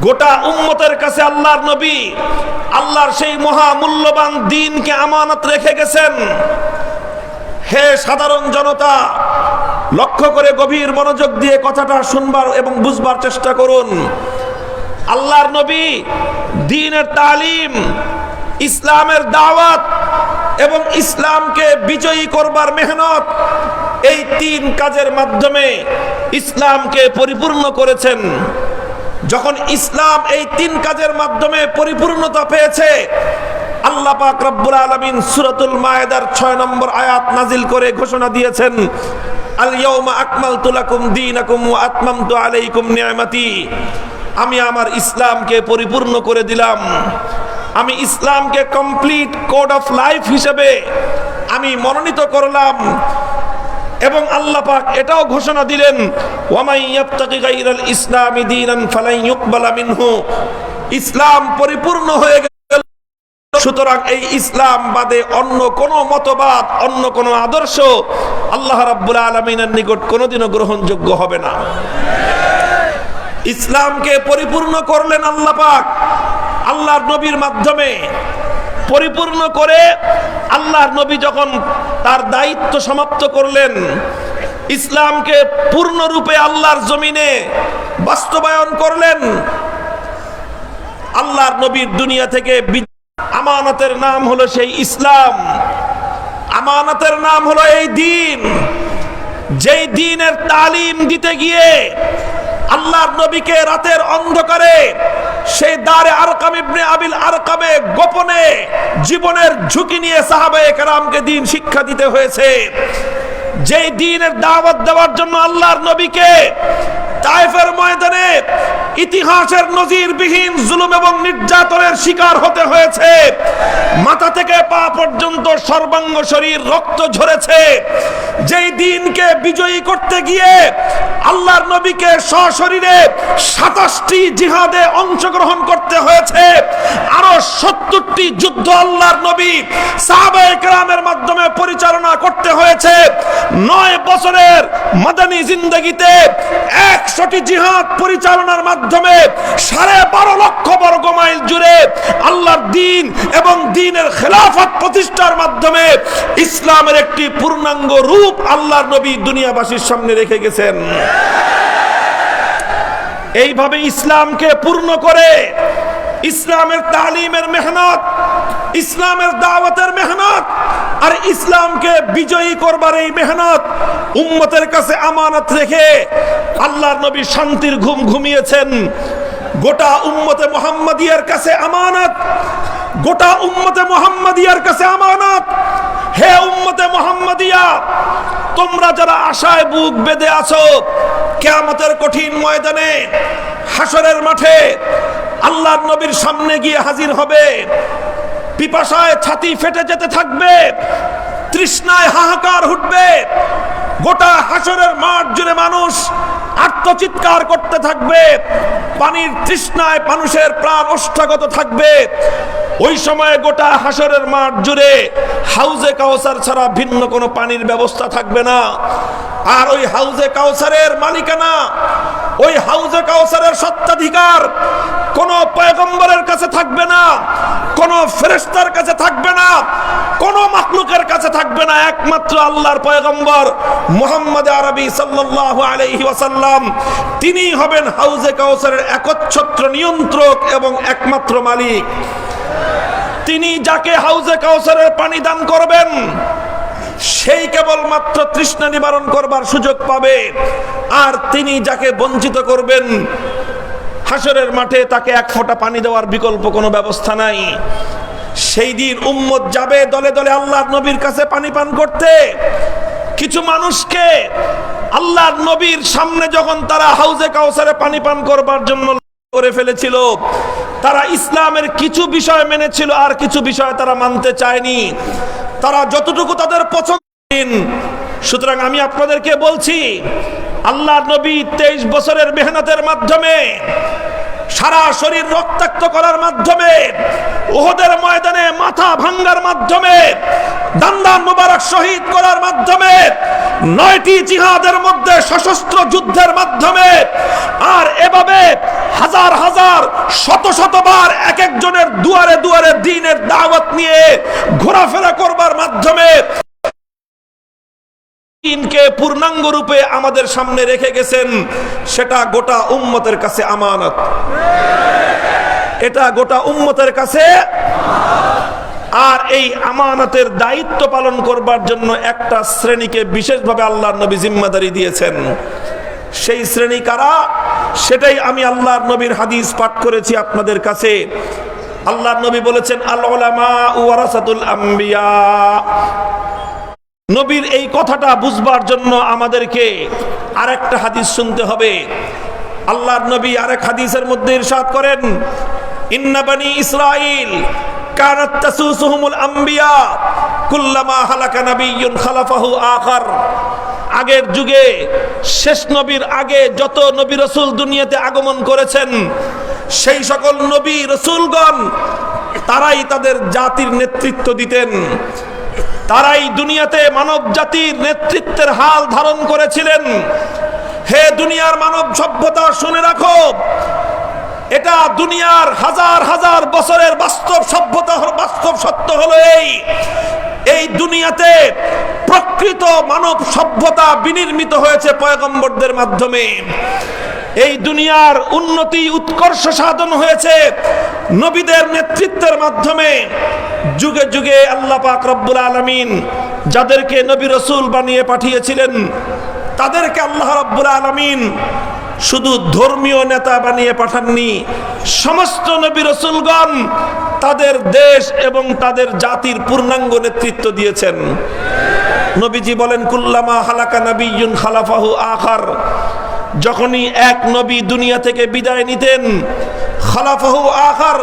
গোটা উম্মতের কাছে আল্লাহর নবী আল্লাহর সেই মহামূল্যবান দ্বীনকে আমানত রেখে গেছেন। হে সাধারণ জনতা, লক্ষ্য করে গভীর মনোযোগ দিয়ে কথাটা শুনবার এবং বুঝবার চেষ্টা করুন। আল্লাহর নবী দ্বীনের তালিম, ইসলামের দাওয়াত এবং ইসলামকে বিজয়ী করবার মেহনত, এই তিন কাজের মাধ্যমে ইসলামকে পরিপূর্ণ করেছেন। যখন ইসলাম এই তিন কাজের মাধ্যমে পরিপূর্ণতা পেয়েছে, আল্লাহ পাক রব্বুল আলামিন সূরাতুল মায়েদার 6 নম্বর আয়াত নাজিল করে ঘোষণা দিয়েছেন, আল ইয়াউমা আকমালতু লাকুম দীনাকুম ওয়া আতমামতু আলাইকুম নি'মাতি। আমি আমার ইসলামকে পরিপূর্ণ করে দিলাম। আমি ইসলামকে কমপ্লিট কোড অফ লাইফ হিসেবে আমি মনোনীত করলাম। এবং আল্লাহ পাক এটাও ঘোষণা দিলেন, ওয়া মান ইয়াবতাগি গায়রাল ইসলামি দীনান ফালান ইউকবালা মিনহু। ইসলাম পরিপূর্ণ হয়ে গেল, সুতরাং এই ইসলাম বাদে অন্য কোন মতবাদ, অন্য কোন আদর্শ আল্লাহ রাব্বুল আলামিনের নিকট কোনোদিনও গ্রহণযোগ্য হবে না। ইসলামকে পরিপূর্ণ করলেন আল্লাহ পাক আল্লাহর নবীর মাধ্যমে। পরিপূর্ণ করে আল্লাহর নবী যখন তার দায়িত্ব সমাপ্ত করলেন, ইসলামকে পূর্ণরূপে আল্লাহর জমিনে বাস্তবায়ন করলেন, আল্লাহর নবীর দুনিয়া থেকে আমানতের নাম হলো সেই ইসলাম, আমানতের নাম হলো এই দ্বীন। যেই দ্বীনের তালিম দিতে গিয়ে আল্লাহর নবীকে রাতের অন্ধকারে সেই দারে আরকাম ইবনে আবিল আরকামে গোপনে জীবনের ঝুঁকি নিয়ে সাহাবায়ে কেরামকে দ্বীন শিক্ষা দিতে হয়েছে। যেই দ্বীনের দাওয়াত দেওয়ার জন্য আল্লাহর নবীকে তায়েফের ময়দানে ইতিহাসের নজিরবিহীন জুলুম এবং নির্যাতনের শিকার হতে হয়েছে। মাথা থেকে পা পর্যন্ত সর্বাঙ্গ শরীর রক্ত ঝরেছে। যেই দ্বীনকে বিজয়ী করতে গিয়ে আল্লাহর নবীকে সশরীরে 27টি জিহাদে অংশগ্রহণ করতে হয়েছে। আরো 70টি যুদ্ধ আল্লাহর নবী সাহাবায়ে কেরামের মাধ্যমে পরিচালনা করতে হয়েছে। 9 বছরের মাদানী জিন্দেগিতে 100টি জিহাদ পরিচালনার মাধ্যমে 12.5 লক্ষ বর্গ মাইল জুড়ে আল্লাহর দ্বীন এবং দ্বীনের খেলাফত প্রতিষ্ঠার মাধ্যমে ইসলামের একটি পূর্ণাঙ্গ রূপ আল্লাহর নবী দুনিয়াবাসীর সামনে রেখে গেছেন। এইভাবে ইসলামকে পূর্ণ করে ইসলামের তালিমের মেহনত, ইসলামের দাওয়াতের মেহনত আর ইসলামকে বিজয়ী করবার এই মেহনত উম্মতের কাছে আমানত রেখে আল্লাহর নবী শান্তির ঘুম ঘুমিয়েছেন। গোটা উম্মতে মুহাম্মাদিয়ার কাছে আমানত, গোটা উম্মতে মুহাম্মাদিয়ার কাছে আমানত। হে উম্মতে মুহাম্মাদিয়া, তোমরা যারা আশায় বুক বেঁধে আছো কিয়ামতের কঠিন ময়দানে হাসরের মাঠে আল্লাহর নবীর সামনে গিয়ে হাজির হবে, পিপাসায় ছাতি ফেটে যেতে থাকবে, তৃষ্ণায় হাহাকার উঠবে, গোটা হাসরের মাঠ জুড়ে মানুষ আর্তচিৎকার করতে থাকবে, পানির তৃষ্ণায় মানুষের প্রাণ ওষ্ঠাগত থাকবে। ওই সময় গোটা হাসরের মাঠ জুড়ে হাউজে কাউসার ছাড়া ভিন্ন কোনো পানির ব্যবস্থা থাকবে না। আর ওই হাউজে কাউসারের মালিকানা, ওই হাউজে কাউসারের সত্ত্বাধিকার কোন পয়গম্বরের কাছে থাকবে না, কোন ফেরেশতার কাছে থাকবে না, কোন মাখলুকের কাছে থাকবে না। একমাত্র আল্লাহর পয়গম্বর মুহাম্মদ আরবি সাল্লাল্লাহু আলাইহি ওয়াসাল্লাম, তিনি হবেন হাউজে কাউসারের একচ্ছত্র নিয়ন্ত্রক এবং একমাত্র মালিক। তিনি যাকে হাউজে কাউসারের পানি দান করবেন, সেই কেবলমাত্র তৃষ্ণা নিবারণ করবার সুযোগ পাবে। আর তিনি যাকে বঞ্চিত করবেন, হাসরের মাঠে তাকে এক ফোঁটা পানি দেওয়ার বিকল্প কোনো ব্যবস্থা নাই। সেই দিন উম্মত যাবে দলে দলে আল্লাহর নবীর কাছে পানি পান করতে। কিছু মানুষকে আল্লাহর নবীর সামনে যখন তারা হাউজে কাউসারে পানি পান করবার জন্য করে ফেলেছিল, তারা ইসলামের কিছু বিষয় মেনেছিল, আর কিছু বিষয় তারা মানতে চায়নি। তারা যতটুকু তাদের পছন্দ। সুতরাং আমি আপনাদেরকে বলছি, আল্লাহর নবী 23 বছরের মেহনতের মাধ্যমে, সারা শরীর রক্তাক্ত করার মাধ্যমে, উহুদের ময়দানে মাথা ভাঙ্গার মাধ্যমে, দান্দান মুবারক শহীদ করার মাধ্যমে, 9টি জিহাদের মধ্যে সশস্ত্র যুদ্ধের মাধ্যমে, আর এভাবে হাজার হাজার শত শতবার এক একজনের দুয়ারে দুয়ারে দ্বীনের দাওয়াত নিয়ে ঘোরাফেরা করবার মাধ্যমে দিনকে পূর্ণাঙ্গ রূপে আমাদের সামনে রেখে গেছেন। সেটা গোটা উম্মতের কাছে আমানত, এটা গোটা উম্মতের কাছে। আর এই আমানতের দায়িত্ব পালন করবার জন্য একটা শ্রেণীকে বিশেষভাবে আল্লাহর নবী জিম্মাদারি দিয়েছেন। সেই শ্রেণী কারা, সেটাই আমি আল্লাহর নবীর হাদিস পাঠ করেছি আপনাদের কাছে। আল্লাহর নবী বলেছেন, আল উলামা ওয়ারাসাতুল আম্বিয়া। নবীর এই কথাটা বুঝবার জন্য আমাদেরকে আরেকটা হাদিস শুনতে হবে। আল্লাহর নবী আরেক হাদিসের মধ্যে ইরশাদ করেন, ইন্না বনি ইসরাঈল কানাত তাসুসুহুমুল আম্বিয়া কুল্লামা হালাকা নাবিয়্যুন খালাফাহু আখার। আগের যুগে শেষ নবীর আগে যত নবী রাসূল দুনিয়াতে আগমন করেছেন, সেই সকল নবী রাসূলগণ তারাই তাদের জাতির নেতৃত্ব দিতেন। তারাই দুনিয়াতে মানব জাতির নেতৃত্বের হাল ধারণ করেছিলেন। হে দুনিয়ার মানব সভ্যতা, শুনে রাখো, এটা দুনিয়ার হাজার হাজার বছরের বাস্তব সভ্যতা, বাস্তব সত্য হলো এই দুনিয়াতে প্রকৃত মানব সভ্যতা বিনির্মিত হয়েছে পয়গম্বরদের মাধ্যমে। এই দুনিয়ার উন্নতি উৎকর্ষ সাধন হয়েছে নবীদের নেতৃত্বের মাধ্যমে। যুগে যুগে আল্লাহ পাক রব্বুল আলামিন যাদেরকে নবী রাসূল বানিয়ে পাঠিয়েছিলেন, তাদেরকে আল্লাহ রব্বুল আলামিন শুধু ধর্মীয় নেতা বানিয়ে পাঠাননি। সমস্ত নবী রাসূলগণ তাদের দেশ এবং তাদের জাতির পূর্ণাঙ্গ নেতৃত্ব দিয়েছেন। নবীজি বলেন, কুল্লামা হালাকা নাবিয়্যুন খালাফাহু আখার। যখনই এক নবী দুনিয়া থেকে বিদায় নিতেন, খালাফাহু আখার,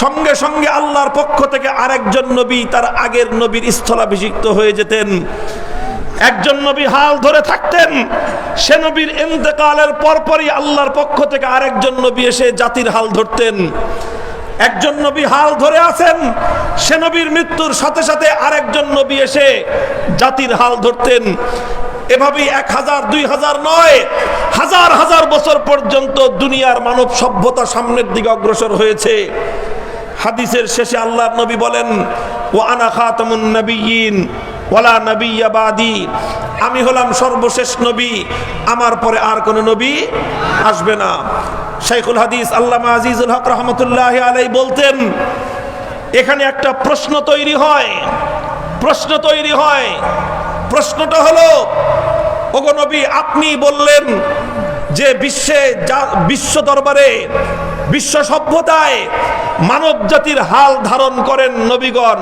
সঙ্গে সঙ্গে আল্লাহর পক্ষ থেকে আরেকজন নবী তার আগের নবীর স্থলাভিষিক্ত হয়ে যেতেন। একজন নবী হাল ধরে থাকতেন, সে নবীর ইন্তেকালের পরপরই আল্লাহর পক্ষ থেকে আরেকজন নবী এসে জাতির হাল ধরতেন। একজন নবী হাল ধরে আছেন, সে নবীর মৃত্যুর সাথে সাথে আরেকজন নবী এসে জাতির হাল ধরতেন। এভাবেই 1000 2000 নয়, হাজার হাজার বছর পর্যন্ত দুনিয়ার মানব সভ্যতা সামনের দিকে অগ্রসর হয়েছে। হাদিসের শেষে আল্লাহর নবী বলেন, ওয়া আনা খাতামুন নাবিয়্যিন ওয়ালা নাবিয়্যা বাদি। আমি হলাম সর্বশেষ নবী, আমার পরে আর কোনো নবী আসবে না। শাইখুল হাদিস আল্লামা আজিজুল হক রহমতুল্লাহি আলাইহি বলতেন, এখানে একটা প্রশ্ন তৈরি হয়। প্রশ্নটা হলো, ওগো নবী, আপনি বললেন যে বিশ্ব দরবারে, বিশ্ব সভ্যতায় মানব জাতির হাল ধারণ করেন নবীগণ।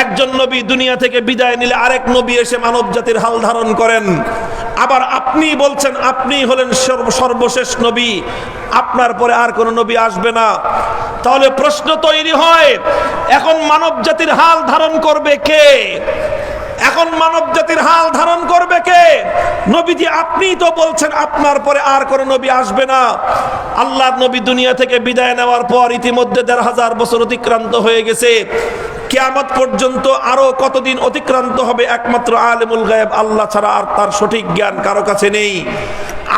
একজন নবী দুনিয়া থেকে বিদায় নিলে আরেক নবী এসে মানব জাতির হাল ধারণ করেন। আবার আপনি বলছেন আপনি হলেন সর্বশেষ নবী, আপনার পরে আর কোনো নবী আসবে না। তাহলে প্রশ্ন তৈরি হয়, এখন মানব জাতির হাল ধারণ করবে কে? এখন মানব জাতির হাল ধারণ করবে কে? নবীজি আপনিই তো বলছেন আপনার পরে আর কোন নবী আসবে না। আল্লাহর নবী দুনিয়া থেকে বিদায় নেওয়ার পর ইতিমধ্যে ১৫০০ বছর অতিক্রান্ত হয়ে গেছে। কিয়ামত পর্যন্ত আরো কতদিন অতিক্রান্ত হবে একমাত্র আলেমুল গায়েব আল্লাহ ছাড়া আর তার সঠিক জ্ঞান কারো কাছে নেই।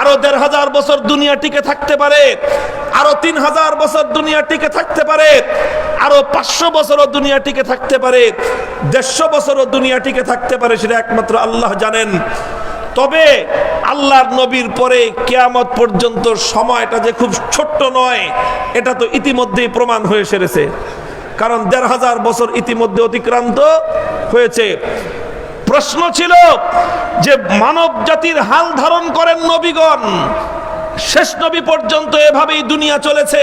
আরো ১৫০০ বছর দুনিয়া টিকে থাকতে পারে, আরো ৩০০০ বছর দুনিয়া টিকে থাকতে পারে, আরো ৫০০ বছরও দুনিয়া টিকে থাকতে পারে, ১৫০ বছরও দুনিয়া টিকে থাকতে পারে, সেটা একমাত্র আল্লাহ জানেন। তবে আল্লাহর নবীর পরে কিয়ামত পর্যন্ত সময়টা যে খুব ছোট্ট নয়, এটা তো ইতিমধ্যেই প্রমাণ হয়ে সেরেছে। কারণ ১৫০০ বছর ইতিমধ্যে অতিক্রান্ত হয়েছে। প্রশ্ন ছিল যে মানব জাতির হাল ধারণ করেন নবীগণ, শেষ নবী পর্যন্ত এভাবেই দুনিয়া চলেছে,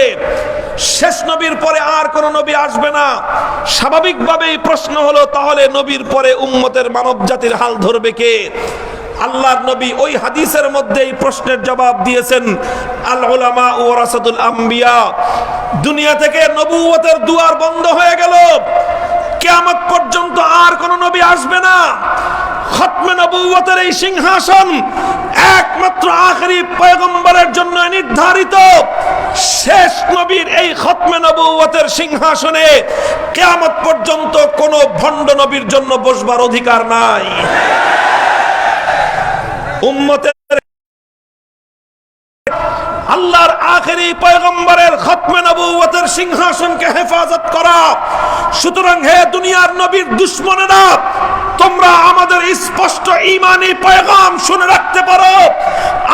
শেষ নবীর পরে আর কোন নবী আসবে না। স্বাভাবিকভাবেই প্রশ্ন হলো, তাহলে নবীর পরে উম্মতের মানব জাতির হাল ধরবে কে? আল্লাহর নবী ওই হাদিসের মধ্যে এই প্রশ্নের জবাব দিয়েছেন, আল উলামা ওয়ারাসাতুল আম্বিয়া। দুনিয়া থেকে নবুয়তের দুয়ার বন্ধ হয়ে গেল, কিয়ামত পর্যন্ত আর কোন নবী আসবে না। খতমে নবুয়তের এই সিংহাসন একমাত্র আখেরি পয়গম্বরের জন্য নির্ধারিত। শেষ নবীর এই খতমে নবুয়তের সিংহাসনে কিয়ামত পর্যন্ত কোন ভণ্ড নবীর জন্য বসবার অধিকার নাই। উম্মতের আল্লাহর আখেরি পয়গম্বরের খতমে নবুয়তের সিংহাসনকে হেফাজত করা। সুতরাং হে দুনিয়ার নবীর দুশমনেরা, তোমরা আমাদের স্পষ্ট ঈমানি পয়গাম শুনে রাখতে পারো।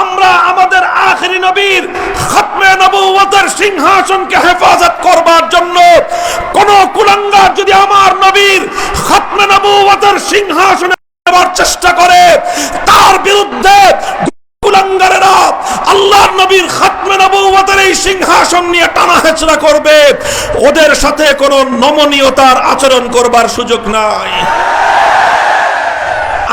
আমরা আমাদের আখেরি নবীর খতমে নবুয়তের সিংহাসনকে হেফাজত করবার জন্য কোন কুলাঙ্গার যদি আমার নবীর খতমে নবুয়তের সিংহাসনে নেবার চেষ্টা করে, তার বিরুদ্ধে কুলাঙ্গারেরা আল্লাহর নবীর খতমে নবুয়তের এই সিংহাসন নিয়ে টানা হেচড়া করবে। ওদের সাথে কোনো নমনীয়তার আচরণ করবার সুযোগ নাই।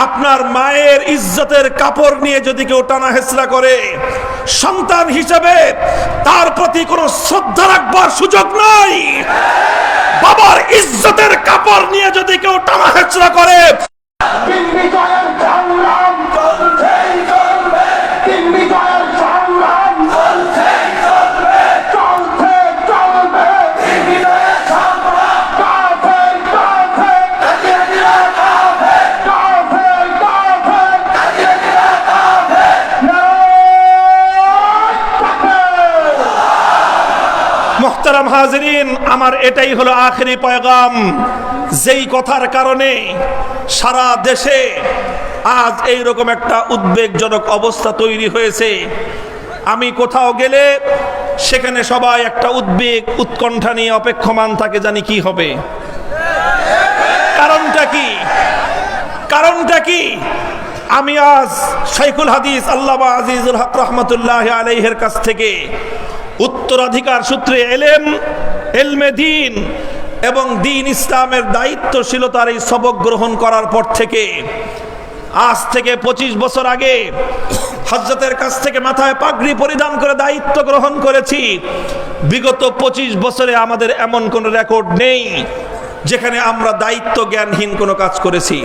আপনার মায়ের ইজ্জতের কাপড় নিয়ে যদি কেউ টানা হেচড়া করে, সন্তান হিসেবে তার প্রতি কোনো শ্রদ্ধা রাখবার সুযোগ নাই। বাবার ইজ্জতের কাপড় নিয়ে যদি কেউ টানা হেচড়া করে, মুহতারাম হাজিরিন, আমার এটাই হলো আখেরি পয়গাম, যেই কথার কারণে সারা দেশে আজ এইরকম একটা উদ্বেগজনক অবস্থা তৈরি হয়েছে। আমি কোথাও গেলে সেখানে সবাই একটা উদ্বেগ উৎকণ্ঠা নিয়ে অপেক্ষমান থাকে, জানি কি হবে। কারণটা কি? কারণটা কি? আমি আজ শাইখুল হাদিস আল্লামা আজিজুল হক রহমতুল্লাহ আলাইহির কাছ থেকে উত্তরাধিকার সূত্রে এলমে দ্বীন এবং দ্বীন ইসলামের দায়িত্বশীলতার এই সবক গ্রহণ করার পর থেকে, আজ থেকে 25 বছর আগে হযরতের কাছ থেকে মাথায় পাগড়ি পরিধান করে দায়িত্ব গ্রহণ করেছি। বিগত 25 বছরে আমাদের এমন কোন রেকর্ড নেই যেখানে আমরা দায়িত্ব জ্ঞানহীন কোনো কাজ করেছি।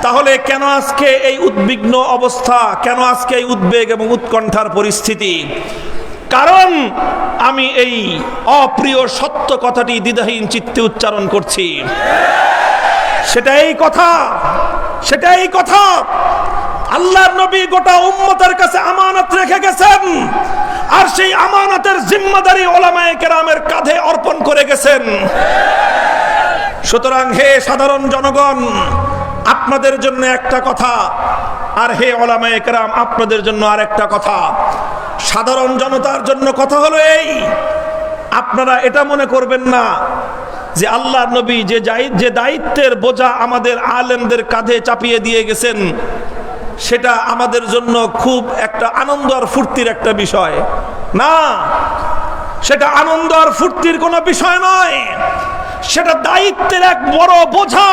তাহলে কেন আজকে এই উদ্বিগ্ন অবস্থা, কেন আজকে এই উদ্বেগ এবং উৎকণ্ঠার পরিস্থিতি? কারণ আমি এই অপ্রিয় সত্য কথাটি দ্বিধাহীন চিত্তে উচ্চারণ করছি। সেটাই কথা আল্লাহর নবী গোটা উম্মতের কাছে আমানত রেখে গেছেন, আর সেই আমানতের জিম্মাদারি উলামায়ে কেরামের কাঁধে অর্পণ করে গেছেন। সুতরাং হে সাধারণ জনগণ, আপনাদের জন্য একটা কথা, আর হে উলামায়ে কেরাম আপনাদের জন্য আরেকটা কথা। সাধারণ জনতার জন্য কথা হলো এই, আপনারা এটা মনে করবেন না যে আল্লাহর নবী যে দায়িত্বের বোঝা আমাদের আলেমদের কাঁধে চাপিয়ে দিয়ে গেছেন, সেটা আমাদের জন্য খুব একটা আনন্দ আর ফুর্তির একটা বিষয় না। সেটা আনন্দ আর ফুর্তির কোনো বিষয় নয়, সেটা দায়িত্বের এক বড় বোঝা।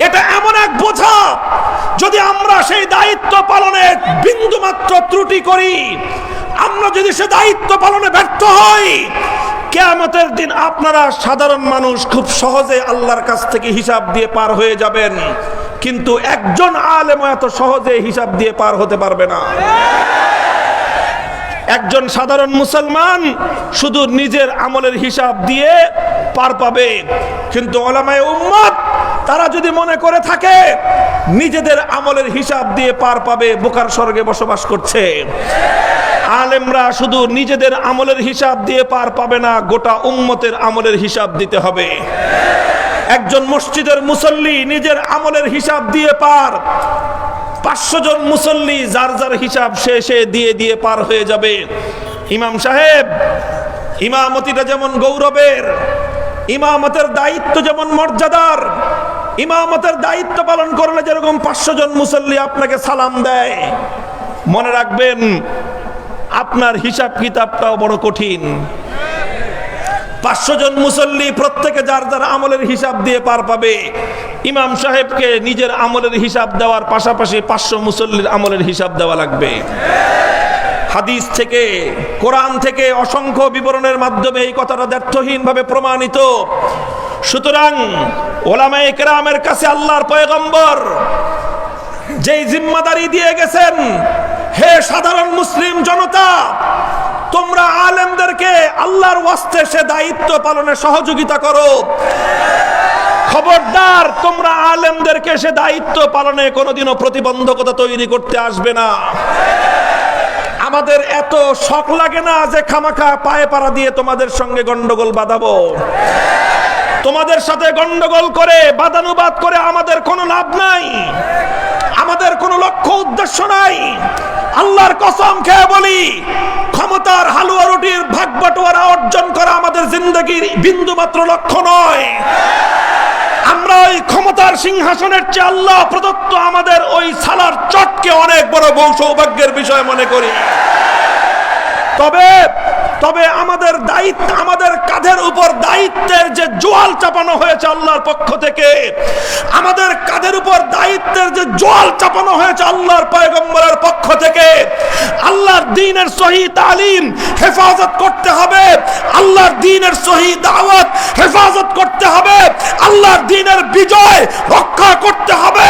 এটা এমন এক বোঝা, যদি আমরা সেই দায়িত্ব পালনে বিন্দুমাত্র ত্রুটি করি, আমরা যদি সে দায়িত্ব পালনে ব্যর্থ হই, কিয়ামতের দিন আপনারা সাধারণ মানুষ খুব সহজে আল্লাহর কাছ থেকে হিসাব দিয়ে পার হয়ে যাবেন, কিন্তু একজন আলেম এত সহজে হিসাব দিয়ে পার হতে পারবে না। একজন সাধারণ মুসলমান শুধু নিজের আমলের হিসাব দিয়ে পার পাবে, কিন্তু উলামায়ে উম্মত তারা যদি মনে করে থাকে নিজেদের আমলের হিসাব দিয়ে পার পাবে, বোকার স্বর্গে বসবাস করছে। আলেমরা শুধু নিজেদের আমলের হিসাব দিয়ে পার পাবে না, গোটা উম্মতের আমলের হিসাব দিতে হবে। একজন মসজিদের মুসল্লি নিজের আমলের হিসাব দিয়ে পার, 500 জন মুসল্লি যার যার হিসাব শেষে দিয়ে দিয়ে পার হয়ে যাবে। ইমাম সাহেব, ইমামতিটা যেমন গৌরবের, ইমামতের দায়িত্ব যেমন মর্যাদার, ইমামতের দায়িত্ব পালন করলে যেরকম 500 জন মুসল্লি আপনাকে সালাম দেয়, মনে রাখবেন আপনার হিসাব কিতাবটাও বড় কঠিন। 500 জন মুসল্লি প্রত্যেকে যার যার আমলের হিসাব দিয়ে পার পাবে। ইমাম সাহেবকে নিজের আমলের হিসাব দেওয়ার পাশাপাশি 500 মুসল্লির আমলের হিসাব দেওয়া লাগবে। হাদিস থেকে, কোরআন থেকে অসংখ্য বিবরণের মাধ্যমে এই কথাটা দ্ব্যর্থহীনভাবে প্রমাণিত। সুতরাং ওলামায়ে কেরামের কাছে আল্লাহর পয়গম্বর যেই জিম্মাদারি দিয়ে গেছেন, হে সাধারণ মুসলিম জনতা, তোমরা আলেমদেরকে আল্লাহর ওয়াস্তে সে দায়িত্ব পালনে সহযোগিতা করো। খবরদার তোমরা আলেমদেরকে সে দায়িত্ব পালনে কোনোদিনও প্রতিবন্ধকতা তৈরি করতে আসবে না। আমাদের এত শখ লাগে না যে খামাখা পায়ে পাড়া দিয়ে তোমাদের সঙ্গে গন্ডগোল বাঁধাবো। তোমাদের সাথে গন্ডগোল করে, বাদানুবাদ করে আমাদের কোনো লাভ নাই, আমাদের কোনো লক্ষ্য উদ্দেশ্য নাই। আল্লাহর কসম খেয়ে বলি, ক্ষমতার হালুয়া রুটির ভাগ বাটোয়ারা অর্জন করা আমাদের জিন্দেগির বিন্দুমাত্র লক্ষ্য নয়। আমরা ওই ক্ষমতার সিংহাসনের চেয়ে আল্লাহ প্রদত্ত আমাদের ওই সালার চটকে অনেক বড় সৌভাগ্যের বিষয় মনে করি। তবে আমাদের দায়িত্ব, আমাদের কাঁধের উপর দায়িত্বের যে জোয়াল চাপানো হয়েছে আল্লাহর পক্ষ থেকে, আমাদের কাঁধের উপর দায়িত্বের যে জোয়াল চাপানো হয়েছে আল্লাহর পয়গম্বরের পক্ষ থেকে, আল্লাহর দ্বীনের সহি তালিম হেফাজত করতে হবে, আল্লাহর দ্বীনের সহি দাওয়াত হেফাজত করতে হবে, আল্লাহর দ্বীনের বিজয় রক্ষা করতে হবে,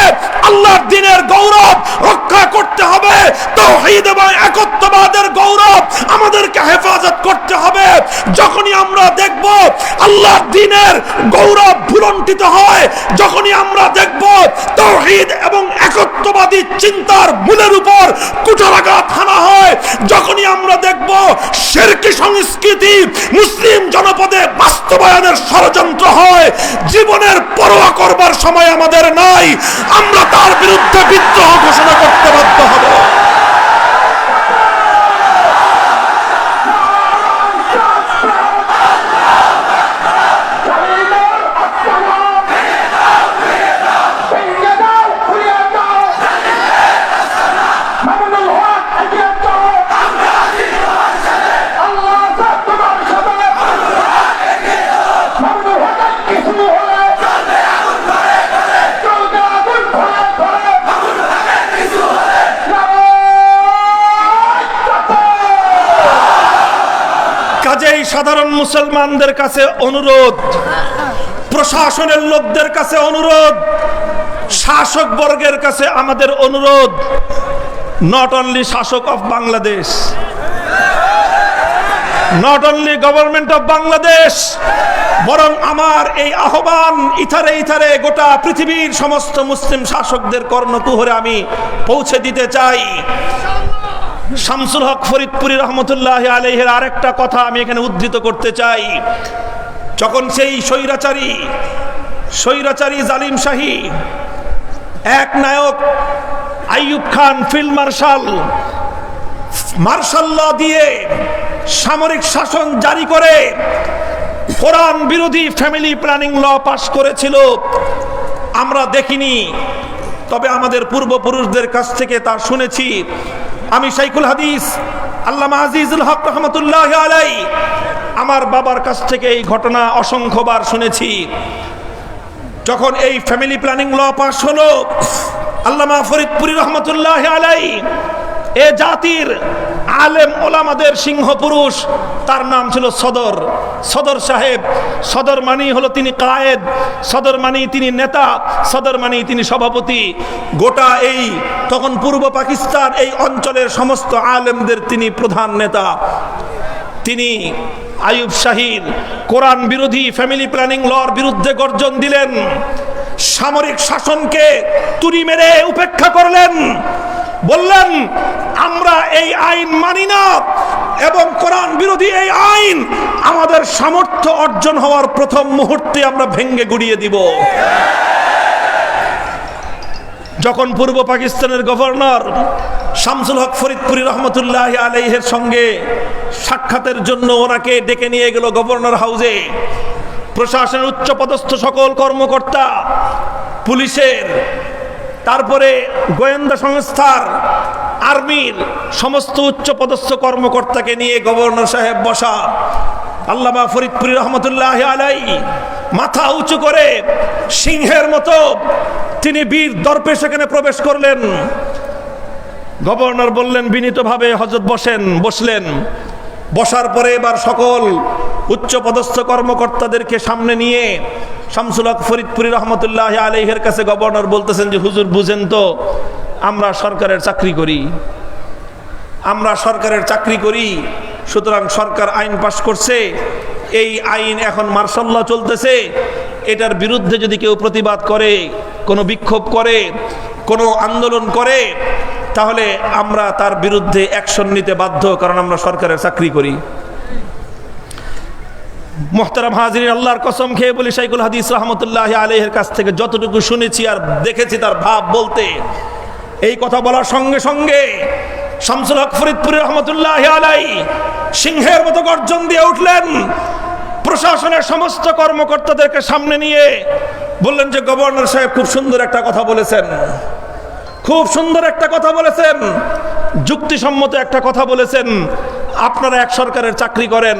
আল্লাহর দ্বীনের গৌরব রক্ষা করতে হবে, তাওহীদ এবং একত্ববাদের গৌরব আমাদেরকে হেফাজত করতে হবে। যখনই আমরা দেখব আল্লাহর দ্বীনের গৌরব ভুলণ্ঠিত হয়, যখনই আমরা দেখব তাওহীদ এবং একত্ববাদী চিন্তার মূলের উপর কুঠারাঘাত হানা হয়, যখনই আমরা দেখব শিরকি সংস্কৃতি মুসলিম জনপদে বাস্তবায়নের ষড়যন্ত্র হয়, জীবনের পরোয়া করবার সময় আমাদের নাই, আমরা তার বিরুদ্ধে বিদ্রোহ ঘোষণা করতে বাধ্য হব। সাধারণ মুসলমানদের কাছে অনুরোধ, প্রশাসনের লোকদের কাছে অনুরোধ, শাসক বর্গের কাছে আমাদের অনুরোধ, নট অনলি শাসক of Bangladesh, not only government of Bangladesh, বরং আমার এই আহ্বান ইথারে ইথারে গোটা পৃথিবীর সমস্ত মুসলিম শাসকদের কর্ণকুহরে আমি পৌঁছে দিতে চাই। শামসুল হক ফরিদপুরি রহমতুল্লাহ আলাইহির আরেকটা কথা আমি এখানে উদ্ধৃত করতে চাই। যখন সেই স্বৈরাচারী জালিম শাহী এক নায়ক আইয়ুব খান ফিল্ড মার্শাল ল দিয়ে সামরিক শাসন জারি করে কোরআন বিরোধী ফ্যামিলি প্ল্যানিং ল পাশ করেছিল, আমরা দেখিনি, তবে আমাদের পূর্বপুরুষদের কাছ থেকে তা শুনেছি। আমি শাইখুল হাদিস আল্লামা আজিজুল হক রহমতুল্লাহ আলাই আমার বাবার কাছ থেকে এই ঘটনা অসংখ্যবার শুনেছি। যখন এই ফ্যামিলি প্ল্যানিং ল পাস হলো, আল্লামা ফরিদপুরি রহমতুল্লাহ আলাই এ জাতির আলেম ওলামাদের সিংহ পুরুষ, তার নাম ছিল সদর। সদর সাহেব, সদর মানি হলো তিনি কায়েদ, সদর মানি তিনি নেতা, সদর মানি তিনি সভাপতি। গোটা এই তখন পূর্ব পাকিস্তান এই অঞ্চলের সমস্ত আলেমদের তিনি প্রধান নেতা। তিনি আইয়ুব শাহীর কোরআন বিরোধী ফ্যামিলি প্ল্যানিং লর বিরুদ্ধে গর্জন দিলেন, সামরিক শাসনকে তুড়ি মেরে উপেক্ষা করলেন, বললেন আমরা এই আইন মানি না এবং কোরআন বিরোধী এই আইন আমাদের সামর্থ্য অর্জন হওয়ার প্রথম মুহূর্তে আমরা ভেঙ্গে গুড়িয়ে দিব। যখন পূর্ব পাকিস্তানের গভর্নর শামসুল হক ফরিদপুরি রহমতুল্লাহ আলাইহির সঙ্গে সাক্ষাতের জন্য ওনাকে ডেকে নিয়ে গেল গভর্নর হাউসে, প্রশাসনের উচ্চপদস্থ সকল কর্মকর্তা, পুলিশের, তারপরে গোয়েন্দা সংস্থার, আর্মির সমস্ত উচ্চপদস্থ কর্মকর্তাকে নিয়ে গভর্নর সাহেব বসা। আল্লামা ফরিদপুরি রহমতুল্লাহ আলাইহি মাথা উঁচু করে সিংহের মতো তিনি বীর দর্পে সেখানে প্রবেশ করলেন। গভর্নর বললেন বিনীতভাবে হযরত বসেন, বসলেন। বসার পরে এবার সকল উচ্চপদস্থ কর্মকর্তাদেরকে সামনে নিয়ে শামসুল হক ফরিদপুরি রহমতুল্লাহ আলাইহির কাছে গভর্নর বলতেছেন যে হুজুর বুঝেন তো, আমরা সরকারের চাকরি করি, আমরা সরকারের চাকরি করি, সুতরাং সরকার আইন পাশ করছে, এই আইন এখন মার্শাল ল চলতেছে, এটার বিরুদ্ধে যদি কেউ প্রতিবাদ করে, কোনো বিক্ষোভ করে, কোনো আন্দোলন করে, তাহলে আমরা তার বিরুদ্ধে অ্যাকশন নিতে বাধ্য, কারণ আমরা সরকারের চাকরি করি। মুহতারাম হাজিরিন, আল্লাহর কসম খেয়ে বলি, শাইখুল হাদিস রহমতুল্লাহ আলাইহির কাছ থেকে যতটুকু শুনেছি আর দেখেছি তার ভাব বলতে, এই কথা বলার সঙ্গে সঙ্গে শামসুল হক ফরিদপুরি রহমতুল্লাহ আলাইহি সিংহের মতো গর্জন দিয়ে উঠলেন। প্রশাসনের সমস্ত কর্মকর্তাদেরকে সামনে নিয়ে বললেন যে গভর্নর সাহেব খুব সুন্দর একটা কথা বলেছেন, খুব সুন্দর একটা কথা বলেছেন, যুক্তিসম্মত একটা কথা বলেছেন। আপনারা এক সরকারের চাকরি করেন,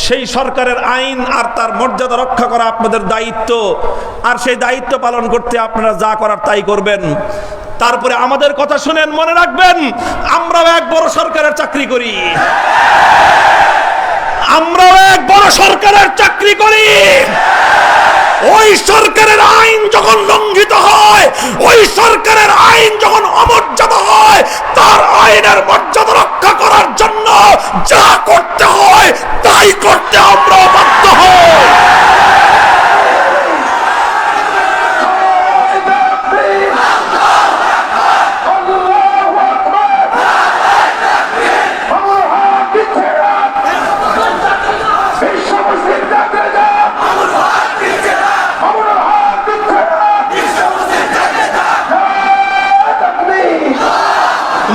সেই সরকারের আইন আর তার মর্যাদা রক্ষা করা আপনাদের দায়িত্ব, আর সেই দায়িত্ব পালন করতে আপনারা যা করার তাই করবেন। তারপরে আমাদের কথা শুনেন, মনে রাখবেন আমরাও এক বড় সরকারের চাকরি করি, আমরাও এক বড় সরকারের চাকরি করি। ওই সরকারের আইন যখন লঙ্ঘিত হয়, ওই সরকারের আইন যখন অমর্যাদা হয়, তার আইনের মর্যাদা রক্ষা করার জন্য যা করতে হয় তাই করতে আমরা বাধ্য হই।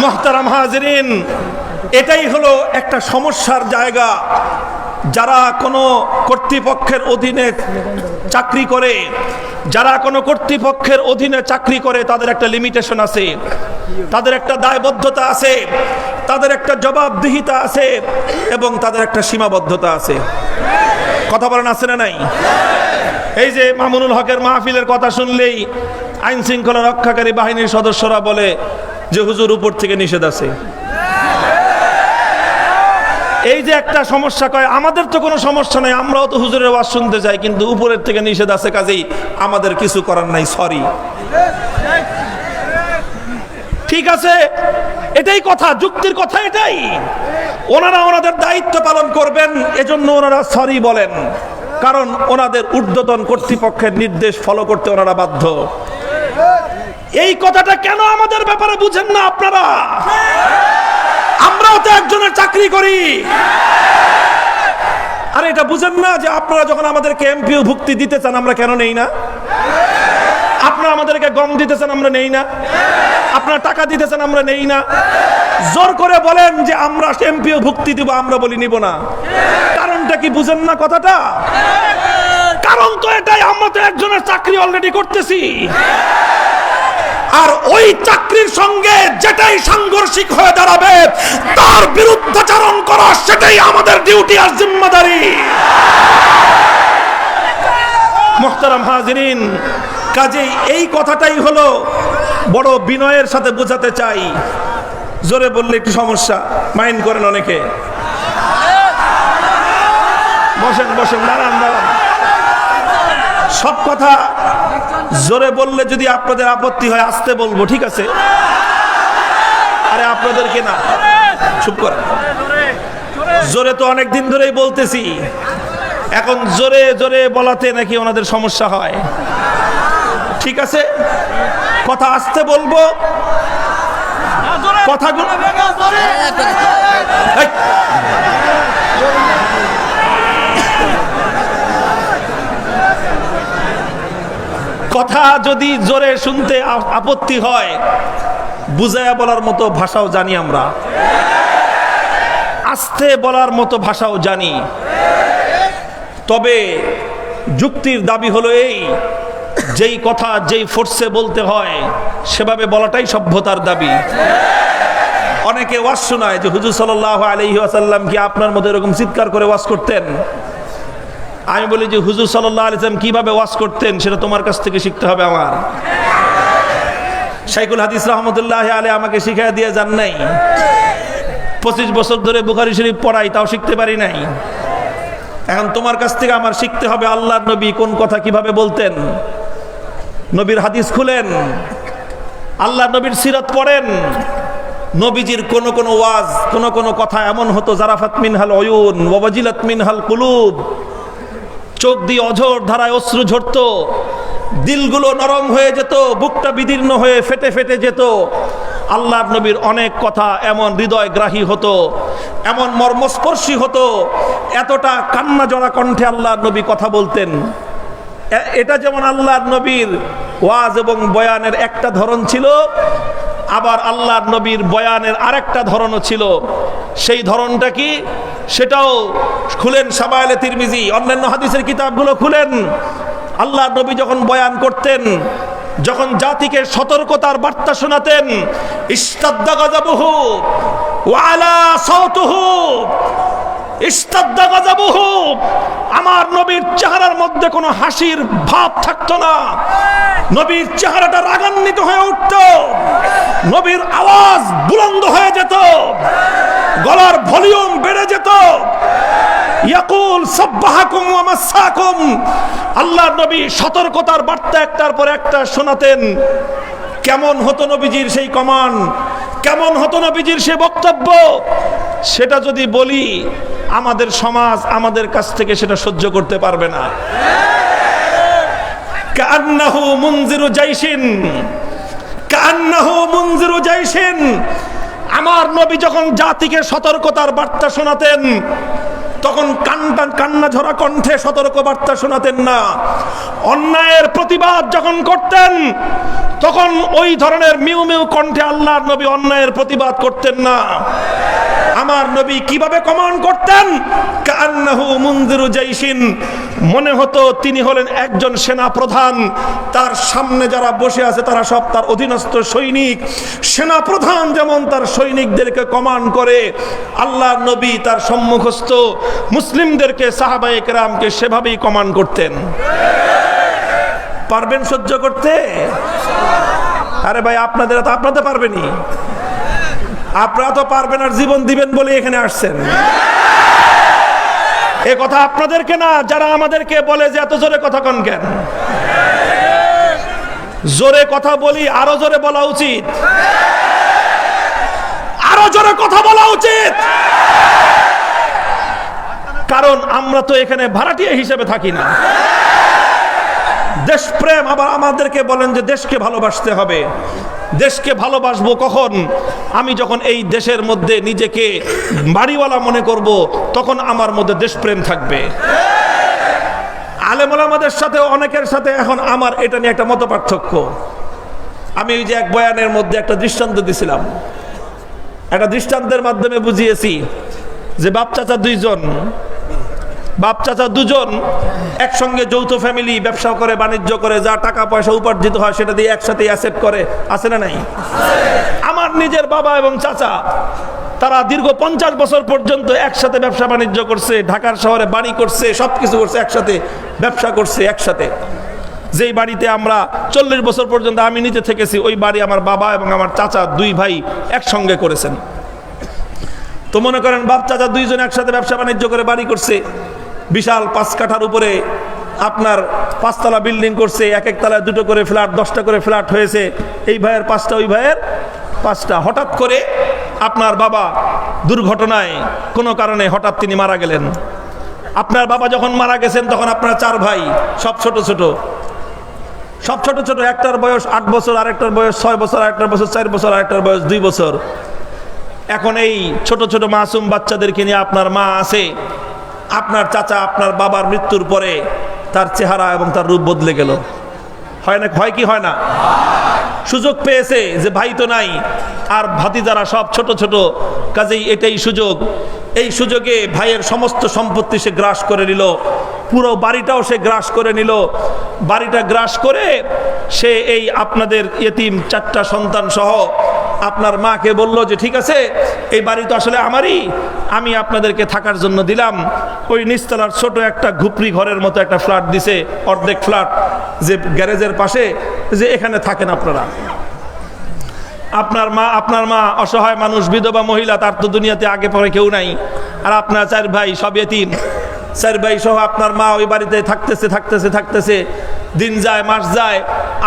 মুহতারাম হাজিরিন, এটাই হলো একটা সমস্যার জায়গা। যারা কোনো কর্তৃপক্ষের অধীনে চাকরি করে, যারা কোনো কর্তৃপক্ষের অধীনে চাকরি করে, তাদের একটা লিমিটেশন আছে, তাদের একটা দায়বদ্ধতা আছে, তাদের একটা জবাবদিহিতা আছে এবং তাদের একটা সীমাবদ্ধতা আছে। কথা বলেন আছে না নাই? এই যে মামুনুল হকের মাহফিলের কথা শুনলেই আইন শৃঙ্খলা রক্ষাকারী বাহিনীর সদস্যরা বলে যে হুজুর উপর থেকে নিষেধ আছে। এই যে একটা সমস্যা, কয় আমাদের তো কোনো সমস্যা নাই, আমরাও তো হুজুরের ওয়াজ শুনতে চাই, কিন্তু উপরের থেকে নিষেধ আছে, কাজেই আমাদের কিছু করার নাই, সরি। ঠিক আছে, এটাই কথা, যুক্তির কথা এটাই। ওনারা ওনাদের দায়িত্ব পালন করবেন, এজন্য ওনারা সরি বলেন, কারণ ওনাদের ঊর্ধ্বতন কর্তৃপক্ষের নির্দেশ ফলো করতে ওনারা বাধ্য। এই কথাটা কেন আমাদের ব্যাপারে বুঝেন না আপনারা? আমরাও তো একজনের চাকরি করি। আরে এটা বুঝেন না যে আপনারা যখন আমাদেরকে এমপিও ভুক্তি দিতে চান, আমরা কেন নেই না? আপনারা আমাদেরকে গম দিতে চান, আমরা নেই না? আপনারা টাকা দিতে চান, আমরা নেই না? জোর করে বলেন যে আমরা এমপিও ভুক্তি দিব, আমরা বলি নিব না। কারণটা কি বুঝেন না কথাটা? কারণ তো এটাই, আমরা তো একজনের চাকরি অলরেডি করতেছি, আর ওই চাকরির সঙ্গে যেটাই সাংঘর্ষিক হয়ে দাঁড়াবে তার বিরুদ্ধাচরণ করা, সেটাই আমাদের ডিউটি আর জিম্মাদারি। মুহতারাম হাজিরিন, কাজেই এই কথাটাই হলো বড় বিনয়ের সাথে বোঝাতে চাই। জোরে বললে একটু সমস্যা, মাইন্ড করেন অনেকে। বসেন বসেন, দাঁড়ান দাঁড়ান। সব কথা জোরে বললে যদি আপনাদের আপত্তি হয় আস্তে বলবো, ঠিক আছে? আরে আপনাদেরকে না, চুপ করেন। জোরে তো অনেক দিন ধরেই বলতেছি, এখন জোরে জোরে বলাতে নাকি ওনাদের সমস্যা হয়। ঠিক আছে, কথা আস্তে বলবো, কথাগুলো এই, কথা যদি জোরে শুনতে আপত্তি হয়, বুঝায়া বলার মতো ভাষাও জানি আমরা, আস্তে বলার মতো ভাষাও জানি। তবে যুক্তির দাবি হলো এই, যেই কথা যেই ফোর্সে বলতে হয় সেভাবে বলাটাই সভ্যতার দাবি। অনেকে ওয়াজ শোনায় যে হুজুর সাল্লাল্লাহু আলাইহি ওয়াসাল্লাম কি আপনার মতো এরকম চিৎকার করে ওয়াজ করতেন? আমি বলি যে হুজুর সাল্লাল্লাহু আলাইহি ওয়াসাল্লাম কিভাবে ওয়াজ করতেন সেটা তোমার কাছ থেকে শিখতে হবে আমার। শাইখুল হাদিস রহমতুল্লাহি আলাইহি আমাকে শিখিয়ে দিয়ে যান নাই। 25 বছর ধরে বুখারী শরীফ পড়াই, তাও শিখতে পারি নাই। এখন তোমার কাছ থেকে আমার শিখতে হবে আল্লাহর নবী কোন কথা কিভাবে বলতেন। নবীর হাদিস খুলেন, আল্লাহর নবীর সিরাত পড়েন। নবীজির কোন কোন ওয়াজ, কোন কোন কথা এমন হতো জারাফাত মিনহাল উয়ুন ওয়া ওয়াজিলাত মিনহাল কুলুব, চোখ দিয়ে অঝর ধারায় অশ্রু ঝরতো, দিলগুলো নরম হয়ে যেত, বুকটা বিদীর্ণ হয়ে ফেটে ফেটে যেত। আল্লাহর নবীর অনেক কথা এমন হৃদয়গ্রাহী হতো, এমন মর্মস্পর্শী হতো, এতটা কান্না জড়া কণ্ঠে আল্লাহর নবী কথা বলতেন। এটা যেমন আল্লাহর নবীর ওয়াজ এবং বয়ানের একটা ধরন ছিল, আবার আল্লাহর নবীর বয়ানের আরেকটা ধরনও ছিল। সেই ধরনটা কি সেটাও খুলেন, শামাইলে তিরমিজি অন্যান্য হাদিসের কিতাবগুলো খুলেন। আল্লাহর নবী যখন বয়ান করতেন, যখন জাতিকে সতর্কতার বার্তা শোনাতেন, ইস্তাদ্দা গাযাবুহু ওয়া আলা সাওতুহু, ইস্তাদ্দা গাযাবুহু, আমার নবীর চেহারার মধ্যে কোনো হাসির ভাব থাকতো না। নবীর চেহারাটা রাগান্বিত হয়ে উঠত, নবীর আওয়াজ বুলন্দ হয়ে যেত, গলার ভলিউম বেড়ে যেত। ইয়াকুল সাব্বাহাকুম ওয়া মাসাকুম, আল্লাহর নবী সতর্কতার বার্তা একটার পর একটা শোনাতেন। কেমন হতো নবীজির সেই কমান্ড, কেমন হতো নবীজির সেই বক্তব্য, সেটা যদি বলি আমাদের সমাজ আমাদের কাছ থেকে সেটা সহ্য করতে পারবে না। কান্নাহু মুনজিরু জাইশিন, কান্নাহু মুনজিরু জাইশিন, আমার নবী যখন জাতিকে সতর্কতার বার্তা শোনাতেন তখন কান্না ঝরা কণ্ঠে সতর্ক বার্তা শোনাতেন না। অন্যায়ের প্রতিবাদ যখন করতেন তখন ওই ধরনের মিউ মিউ কণ্ঠে আল্লাহর নবী অন্যায়ের প্রতিবাদ করতেন না। আমার নবী কিভাবে কমান্ড করতেন? কান্নাহু মুনজিরু জাইশিন, মনে হতো তিনি হলেন একজন সেনা প্রধান, তার সামনে যারা বসে আছে তারা সব তার অধীনস্থ সৈনিক। সেনা প্রধান যেমন তার সৈনিকদেরকে কমান্ড করে, আল্লাহর নবী তার সম্মুখস্থ মুসলিমদেরকে, সাহাবায়ে কেরামকে সেভাবেই কমান্ড করতেন। পারবেন সহ্য করতে? আরে ভাই আপনাদের তো আপনাদের পারবেনি, আপনারা তো পারবেন আর জীবন দিবেন বলে এখানে আসছেন। এ কথা আপনাদেরকে না, যারা আমাদেরকে বলে যে এত জোরে কথা কন কেন। জোরে কথা বলি, আরো জোরে বলা উচিত, আরো জোরে কথা বলা উচিত। কারণ আমরা তো এখানে ভাড়াটিয়া হিসেবে থাকি না। দেশপ্রেম, আবার আমাদেরকে বলেন যে দেশকে ভালোবাসতে হবে। দেশকে ভালোবাসবো কখন? আমি যখন এই দেশের মধ্যে নিজেকে বাড়িওয়ালা মনে করব, তখন আমার মধ্যে দেশপ্রেম থাকবে। আলেম ওলামাদের সাথে অনেকের সাথে এখন আমার এটা নিয়ে একটা মত পার্থক্য। আমি ওই যে এক বয়ানের মধ্যে একটা দৃষ্টান্ত দিছিলাম, একটা দৃষ্টান্তের মাধ্যমে বুঝিয়েছি যে বাপ চাচা দুজন একসঙ্গে যৌথ ফ্যামিলি, ব্যবসা করে, বাণিজ্য করে, যা টাকা পয়সা উপার্জিত হয় সেটা দিয়ে একসাথে অ্যাসেট করে, আছে না নাই? আমার নিজের বাবা এবং চাচা তারা দীর্ঘ 50 বছর পর্যন্ত একসাথে ব্যবসা বাণিজ্য করছে, ঢাকার শহরে বাড়ি করছে, সবকিছু করছে একসাথে, ব্যবসা করছে একসাথে। যেই বাড়িতে আমরা 40 বছর পর্যন্ত আমি নিতে থেকেছি, ওই বাড়ি আমার বাবা এবং আমার চাচা দুই ভাই একসঙ্গে করেছেন। তো মনে করেন বাপ চাচা দুইজন একসাথে ব্যবসা বাণিজ্য করে বাড়ি করছে, বিশাল 5 কাঠার উপরে আপনার 5 তলা বিল্ডিং করছে, এক এক তলায় 2টো করে ফ্ল্যাট, 10টা করে ফ্ল্যাট হয়েছে, এই ভাইয়ের 5টা ওই ভাইয়ের 5টা। হঠাৎ করে আপনার বাবা দুর্ঘটনায় কোনো কারণে হঠাৎ তিনি মারা গেলেন। আপনার বাবা যখন মারা গেছেন তখন আপনার 4 ভাই, সব ছোট ছোট, একটার বয়স 8 বছর, আরেকটার বয়স 6 বছর, আরেকটার বয়স 4 বছর, আরেকটার বয়স 2 বছর। এখন এই ছোট ছোট মাসুম বাচ্চাদেরকে নিয়ে আপনার মা আছে। আপনার চাচা আপনার বাবার মৃত্যুর পরে তার চেহারা এবং তার রূপ বদলে গেল। হয় না? হয় কি হয় না? সুযোগ পেয়েছে যে ভাই তো নাই, আর ভাতিজারা সব ছোট ছোট, কাজেই এটাই সুযোগ। এই সুযোগে ভাইয়ের সমস্ত সম্পত্তি সে গ্রাস করে নিল, পুরো বাড়িটাও সে গ্রাস করে নিল। বাড়িটা গ্রাস করে সে এই আপনাদের ইয়েতিম 4টা সন্তান সহ আপনার মাকে বলল যে ঠিক আছে, এই বাড়ি তো আসলে আমারই, আমি আপনাদেরকে থাকার জন্য দিলাম। ওই নিচতলার ছোট একটা ঘুপড়ি ঘরের মতো একটা ফ্ল্যাট দিছে, অর্ধেক ফ্ল্যাট, যে গ্যারেজের পাশে, যে এখানে থাকেন আপনারা। আপনার মা অসহায় মানুষ, বিধবা মহিলা, তার তো দুনিয়াতে আগে পরে কেউ নাই। আর আপনার 4 ভাই সব ইতিম, 4 ভাই সহ আপনার মা ওই বাড়িতে থাকতেছে। দিন যায়, মাস যায়,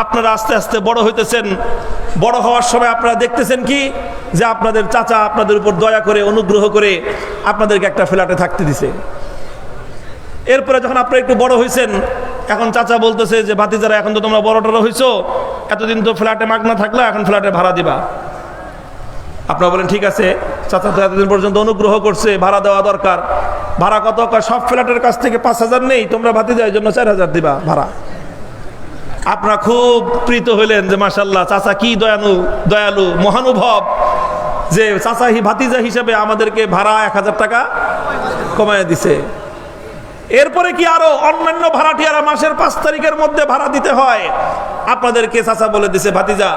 আপনারা আস্তে আস্তে বড় হইতেছেন। বড় হওয়ার সময় আপনারা দেখতেছেন কি, যে আপনাদের চাচা আপনাদের উপর দয়া করে, অনুগ্রহ করে আপনাদেরকে একটা ফ্ল্যাটে থাকতে দিছে। এরপরে যখন আপনারা একটু বড় হয়েছেন, এখন চাচা বলতেছে যে ভাতিজারা, এখন তো তোমরা বড় টড় হইছো, এতদিন তো ফ্ল্যাটে মাগনা থাকলা, এখন ফ্ল্যাটে ভাড়া দিবা। আপনারা বলেন ঠিক আছে, চাচা তো এতদিন পর্যন্ত অনুগ্রহ করছে, ভাড়া দেওয়া দরকার। ভাড়া কত? সব ফ্ল্যাটের কাছ থেকে 5,000 নেই, তোমরা ভাতিজা এই জন্য 4,000 দিবা ভাড়া। আপনারা খুব প্রীত হইলেন যে মাশাআল্লাহ, চাচা কি দয়ালু মহানুভব, যে চাচা ভাতিজা হিসেবে আমাদেরকে ভাড়া 1,000 টাকা কমায় দিছে। এরপরে কি আরো অন্যান্য ভাড়াটিয়ারা মাসের 5 তারিখের মধ্যে ভাড়া দিতে হয়, আপনাদেরকে চাচা বলে দিছে ভাতিজা,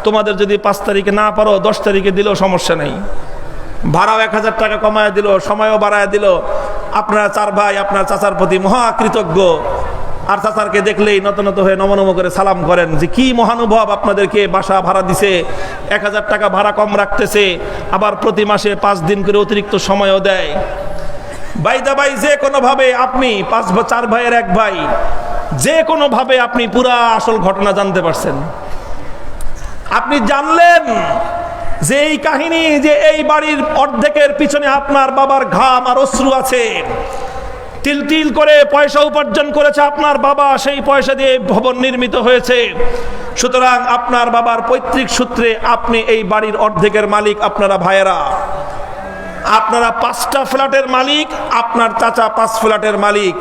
তোমাদের যদি 5 তারিখে না পারো 10 তারিখে দিলেও সমস্যা নেই। ভাড়াও 1,000 টাকা কমায় দিল, সময়ও বাড়ায় দিল। আপনারা 4 ভাই আপনার চাচার প্রতি মহা কৃতজ্ঞ। আর চাচারকে দেখলেই নত হয়ে নমনম করে সালাম করেন যে কি মহানুভব, আপনাদেরকে বাসা ভাড়া দিছে, 1,000 টাকা ভাড়া কম রাখতেছে, আবার প্রতি মাসে 5 দিন করে অতিরিক্ত সময়ও দেয়। ভাই যে কোনোভাবে আপনি 4 ভাইয়ের 1 ভাই, যে কোনোভাবে আপনি পুরা আসল ঘটনা জানতে পারছেন। আপনি জানলেন যে এই কাহিনী, যে এই বাড়ির অর্ধেকের পিছনে আপনার বাবার ঘাম আর অশ্রু আছে। তিল তিল করে পয়সা উপার্জন করেছে আপনার বাবা, সেই পয়সা দিয়ে ভবন নির্মিত হয়েছে। সুতরাং আপনার বাবার পৈতৃক সূত্রে আপনি এই বাড়ির অর্ধেকের মালিক। আপনারা ভাইয়েরা, আপনারা 5টা ফ্ল্যাটের মালিক, আপনার চাচা 5 ফ্ল্যাটের মালিক।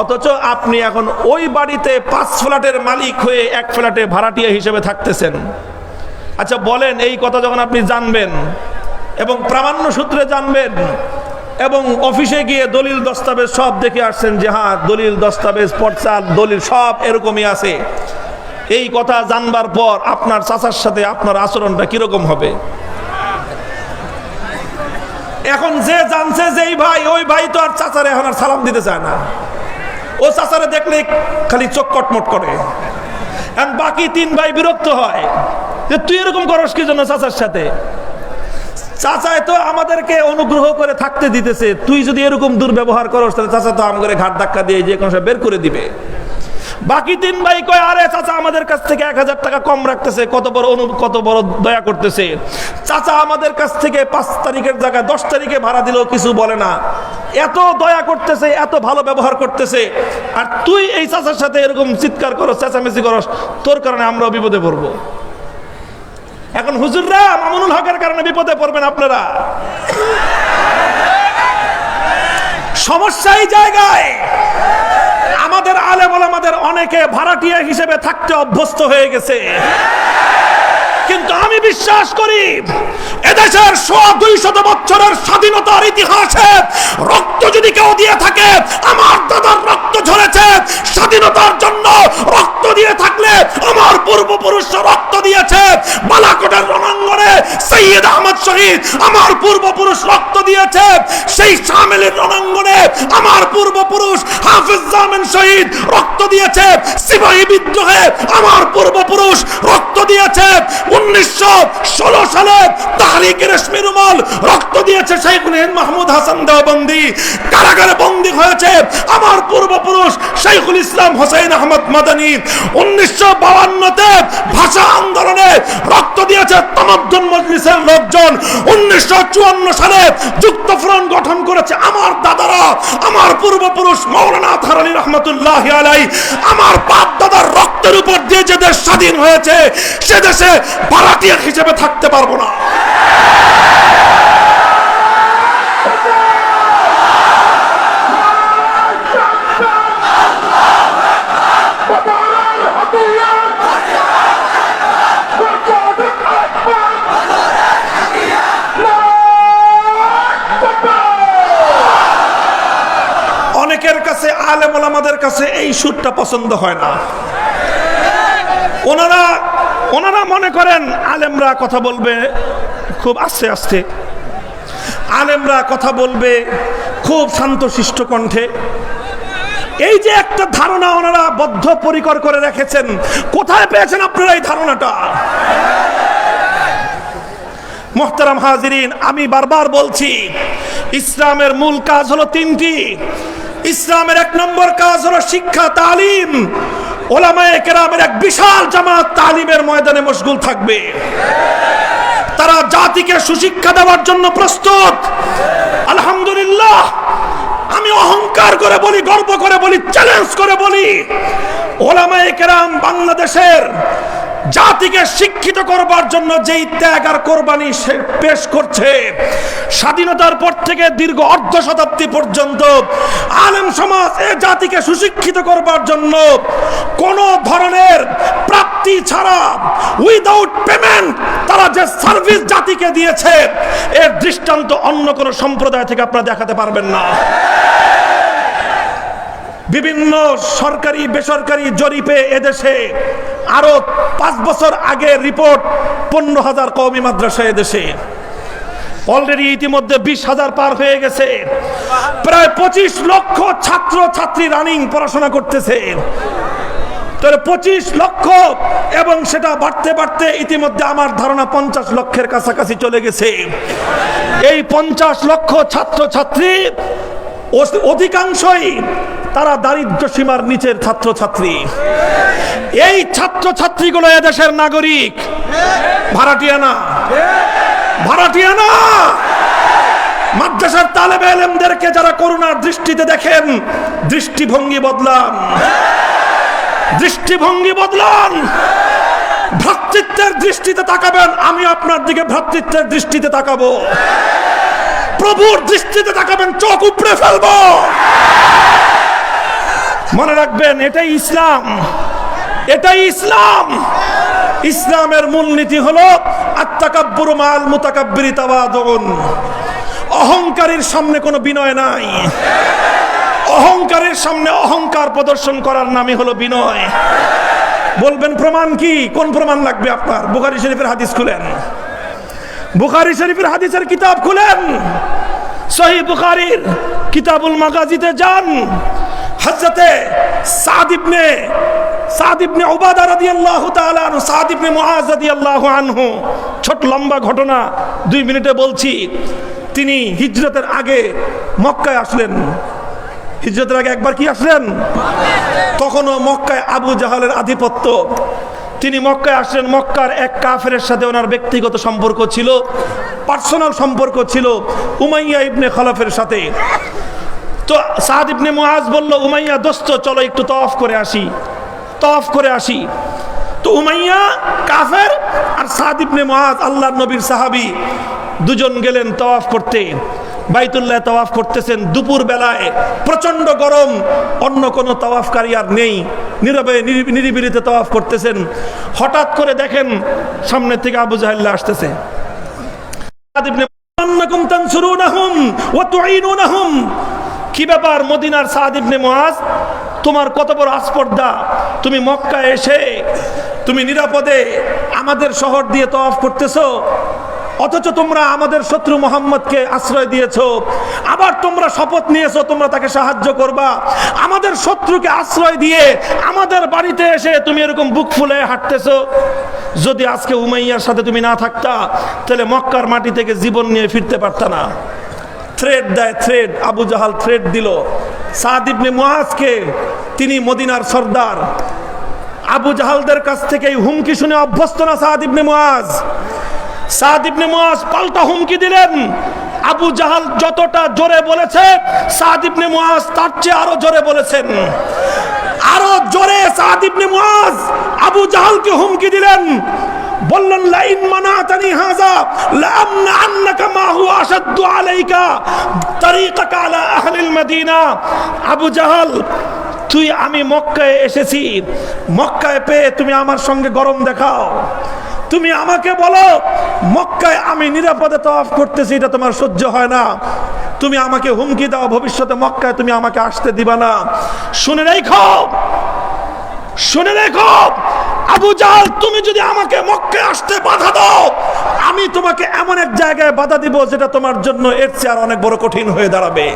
অথচ আপনি এখন ওই বাড়িতে 5 ফ্ল্যাটের মালিক হয়ে 1 ফ্ল্যাটে ভাড়াটিয়া হিসেবে থাকতেছেন। আচ্ছা বলেন, এই কথা যখন আপনি জানবেন এবং প্রামাণ্য সূত্রে জানবেন এবং অফিসে গিয়ে দলিল দস্তাবেজ সব দেখে আসছেন যে হ্যাঁ, দলিল দস্তাবেজ, পর্চা, দলিল সব এরকমই আছে, এই কথা জানবার পর আপনার চাচার সাথে আপনার আচরণটা কিরকম হবে? এখন যে জানছে যে এই ভাই, ওই ভাই তো আর চাচারে এখন আর সালাম দিতে চায় না। ও চাচারে দেখলে খালি চোখ কটমট করে। বাকি 3 ভাই বিরক্ত হয় যে তুই এরকম করস কি জন্য চাচার সাথে? চাচায় তো আমাদেরকে অনুগ্রহ করে থাকতে দিতেছে, তুই যদি এরকম দুর্ব্যবহার করস তাহলে চাচা তো আমাদের ঘাট ধাক্কা দিয়ে যে কোনো বের করে দিবে। বাকি 3 ভাই কয়, আরে চাচা আমাদের কাছ থেকে 1,000 টাকা কম রাখতেছে, কত বড় দয়া করতেছে। চাচা আমাদের কাছ থেকে 5 তারিখের জায়গায় 10 তারিখে ভাড়া দিলেও কিছু বলে না, এত দয়া করতেছে, এত ভালো ব্যবহার করতেছে। আর তুই এই চাচার সাথে এরকম চিৎকার করস, চেঁচামেচি করস, তোর কারণে আমরাও বিপদে পড়বো। এখন হুজুররা মামুনুল হকের কারণে বিপদে পড়বেন আপনারা। সমস্যা এই জায়গায়, আমাদের আলেম ওলামাদের অনেকে ভাড়াটিয়া হিসেবে থাকতে অভ্যস্ত হয়ে গেছে। কিন্তু আমি বিশ্বাস করি এদেশের 100-200 বছরের স্বাধীনতার ইতিহাসে রক্ত যদি কেউ দিয়ে থাকে, আমার দাদার রক্ত ঝরেছে স্বাধীনতার জন্য রক্ত দিয়ে থাকলে আমার পূর্বপুরুষরা রক্ত দিয়েছে। বালাকোটের রণাঙ্গনে সৈয়দ আহমদ শহীদ আমার পূর্বপুরুষ রক্ত দিয়েছে। সেই শামিলের রণাঙ্গনে আমার পূর্বপুরুষ হাফেজ জামিন শহীদ রক্ত দিয়েছে। সিপাহী বিদ্রোহে আমার পূর্বপুরুষ রক্ত দিয়েছে। 1916 সালে তাহরিকে রেশমি রুমাল রক্ত দিয়েছে শাইখুল হিন্দ মাহমুদ হাসান দেওবন্দি। কারাগারে বন্দী হয়েছে আমার পূর্বপুরুষ শাইখুল ইসলাম হোসেন আহমদ মাদানী। 1952 ভাষা আন্দোলনে রক্ত দিয়েছে তামাদ্দুন মজলিসের লোকজন। 1954 সালে যুক্তফ্রন্ট গঠন করেছে আমার দাদারা, আমার পূর্বপুরুষ মাওলানা আতহার আলী রহমতুল্লাহি আলাইহি। আমার বাপ দাদার রক্তের উপর দিয়ে যে দেশ স্বাধীন হয়েছে সে দেশে ভাড়াটিয়া হিসেবে থাকতে পারবো না। অনেকের কাছে, আলেম ওলামাদের কাছে এই সুরটা পছন্দ হয় না। ওনারা মনে করেন আলেমরা কথা বলবে খুব আস্তে আস্তে, আলেমরা কথা বলবে খুব শান্তশিষ্ট কণ্ঠে। এই যে একটা ধারণা ওনারা বদ্ধপরিকর করে রেখেছেন, কোথায় পেয়েছেন আপনারা এই ধারণাটা? মুহতারাম হাজিরিন, আমি বারবার বলছি ইসলামের মূল কাজ হলো তিনটি। ইসলামের 1 নম্বর কাজ হলো শিক্ষা, তালিম। ওলামায়ে কেরামের এক বিশাল জামাত তালিমের ময়দানে মশগুল থাকবে। তারা জাতিকে সুশিক্ষা দেওয়ার জন্য প্রস্তুত। আলহামদুলিল্লাহ, আমি অহংকার করে বলি, গর্ব করে বলি, চ্যালেঞ্জ করে বলি, ওলামায়ে কেরাম বাংলাদেশের জাতিকে শিক্ষিত করবার জন্য যেই ত্যাগ আর কোরবানি সে পেশ করছে, স্বাধীনতার পর থেকে দীর্ঘ অর্ধ শতাব্দী পর্যন্ত আলেম সমাজ এ জাতিকে সুশিক্ষিত করবার জন্য কোন ধরনের প্রাপ্তি ছাড়া, উইদাউট পেমেন্ট তারা যে সার্ভিস জাতিকে দিয়েছে, এর দৃষ্টান্ত অন্য কোন সম্প্রদায় থেকে আপনারা দেখাতে পারবেন না। বিভিন্ন সরকারি বেসরকারি জরিপে এদেশে আরো 5 বছর আগে রিপোর্ট 15,000 কওমি মাদ্রাসা এদেশে, অলরেডি ইতিমধ্যে 20,000 পার হয়ে গেছে। প্রায় 25 লক্ষ ছাত্র ছাত্রী রানিং পড়াশোনা করতেছে। 25 লক্ষ, এবং সেটা বাড়তে বাড়তে ইতিমধ্যে আমার ধারণা 50 লক্ষের কাছাকাছি চলে গেছে। এই 50 লক্ষ ছাত্র ছাত্রী অধিকাংশই তারা দারিদ্র সীমার নিচের ছাত্র ছাত্রী। এই ছাত্র ছাত্রীগুলো এদেশের নাগরিক, ভাড়াটিয়া না, ভাড়াটিয়া না। মাদ্রাসার তালেবে ইলমদেরকে যারা করুণার দৃষ্টিতে দেখেন, দৃষ্টিভঙ্গি বদলান, দৃষ্টিভঙ্গি বদলান। ভ্রাতৃত্বের দৃষ্টিতে তাকাবেন, আমি আপনার দিকে ভ্রাতৃত্বের দৃষ্টিতে তাকাবো। প্রভুর দৃষ্টিতে তাকাবেন, চোখ উপড়ে ফেলবো। মনে রাখবেন, এটাই ইসলাম, এটাই ইসলাম। ইসলামের মূলনীতি হলো আত-তাকাব্বুরু মাআল মুতাকাব্বিরি তাওয়াদুন। অহংকারীর সামনে কোনো বিনয় নাই। অহংকারের সামনে অহংকার প্রদর্শন করার নামই হলো বিনয়। বলবেন প্রমাণ কি? কোন প্রমাণ লাগবে আপনার? বুখারী শরীফের হাদিস খুলেন, বুখারী শরীফের হাদিসের কিতাব খুলেন, সহিহ বুখারীর কিতাবুল মাগাজিতে যান। হযরতে সাদ ইবনে উবাদা রাদিয়াল্লাহু তাআলা আনহু, সাদ ইবনে মুআজ রাদিয়াল্লাহু আনহু, ছোট লম্বা ঘটনা 2 মিনিটে বলছি। তিনি হিজরতের আগে মক্কায় আসলেন। হিজরতের আগে একবার কি আসলেন? তখনও মক্কায় আবু জাহালের আধিপত্য। তিনি মক্কায় আসলেন। মক্কার এক কাফেরের সাথে ওনার ব্যক্তিগত সম্পর্ক ছিল, পার্সোনাল সম্পর্ক ছিল, উমাইয়া ইবনে খলফের সাথে। তো সাদ ইবনে মুআজ বলল, উমাইয়া দোস্ত চলো একটু তওয়াফ করে আসি, তওয়াফ করে আসি। তো উমাইয়া কাফের আর সাদ ইবনে মুআজ আল্লাহর নবীর সাহাবী, দুজন গেলেন তওয়াফ করতে। বাইতুল্লাহ তওয়াফ করতেছেন দুপুর বেলায়, প্রচন্ড গরম, অন্য কোনো তওয়াফকারী আর নেই, নীরবে নিরিবিলিতে তওয়াফ করতেছেন। হঠাৎ করে দেখেন সামনে থেকে আবু জাহেল আসতেছে। সাদ ইবনে আন্নাকুম তানসুরুনাহুম ওয়া তুঈনুনাহুম। কি ব্যাপার? মদিনার সাদ ইবনে মুআজ তোমার কত বড় আস্পর্ধা, তুমি মক্কায় এসে তুমি নিরাপদে আমাদের শহর দিয়ে তওয়াফ করতেছো, অথচ তোমরা আমাদের শত্রু মুহাম্মদকে আশ্রয় দিয়েছো। আবার তোমরা শপথ নিয়েছো তোমরা তাকে সাহায্য করবা। আমাদের শত্রুকে আশ্রয় দিয়ে আমাদের বাড়িতে এসে তুমি এরকম বুক ফুলে হাঁটতেছো। যদি আজকে উমাইয়ার সাথে তুমি না থাকতা, তাহলে মক্কার মাটি থেকে জীবন নিয়ে ফিরতে পারতা না। থ্রেড দেয়, থ্রেড। আবু জাহাল থ্রেড দিল সাদ ইবনে মুআজকে, তিনি মদিনার সর্দার। আবু জাহালদের কাছ থেকে এই হুমকি শুনে অভ্যস্ত না সাদ ইবনে মুআজ। সাদ ইবনে মুআজ পাল্টা হুমকি দিলেন। আবু জাহাল যতটা জোরে বলেছে, সাদ ইবনে মুআজ তার চেয়ে আরো জোরে বলেছেন। আরো জোরে সাদ ইবনে মুআজ আবু জাহালকে হুমকি দিলেন, বললেন লাইন মানাতানি হাযা লাআমনা আন্নাকা মা হুয়া আশাদ্দু আলাইকা তারিকাকা আলা আহলিল মদিনা। আবু জাহাল, তুই, আমি মক্কায় এসেছি, মক্কায় পেয়ে তুমি আমার সঙ্গে গরম দেখাও। তুমি আমাকে বলো মক্কায় আমি নিরাপদে তওয়াফ করতেছি, এটা তোমার সহ্য হয় না। তুমি আমাকে হুমকি দাও ভবিষ্যতে মক্কায় তুমি আমাকে আসতে দিবা না। শুনে রেখো, শুনে রেখো আবু জাহাল, তুমি যদি আমাকে মক্কায় আসতে বাধা দাও, আমি তোমাকে এমন এক জায়গায় বাধা দিব যেটা তোমার জন্য এর চেয়ে আর অনেক বড় কঠিন হয়ে দাঁড়াবে।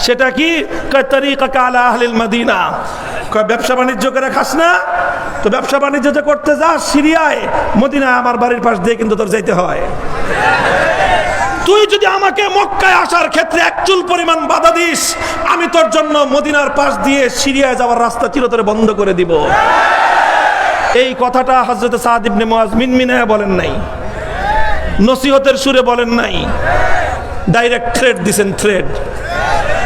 সেটা কি? তারিকাকা আলা আহলিল মদিনা। ব্যবসা বাণিজ্য করে খাস না তো, ব্যবসা বাণিজ্য যে করতে যাস সিরিয়ায়, মদিনায় আমার বাড়ির পাশ দিয়ে কিন্তু তোর যাইতে হয়। তুই যদি আমাকে মক্কায় আসার ক্ষেত্রে এক চুল পরিমাণ বাধা দিস, আমি তোর জন্য মদিনার পাশ দিয়ে সিরিয়ায় যাওয়ার রাস্তা চিরতরে বন্ধ করে দিব। এই কথাটা হযরত সাদ ইবনে মুআজ মিনমিনায়া বলেন নাই, নসিহতের সুরে বলেন নাই, ডাইরেক্ট থ্রেড দিয়েছেন, থ্রেড,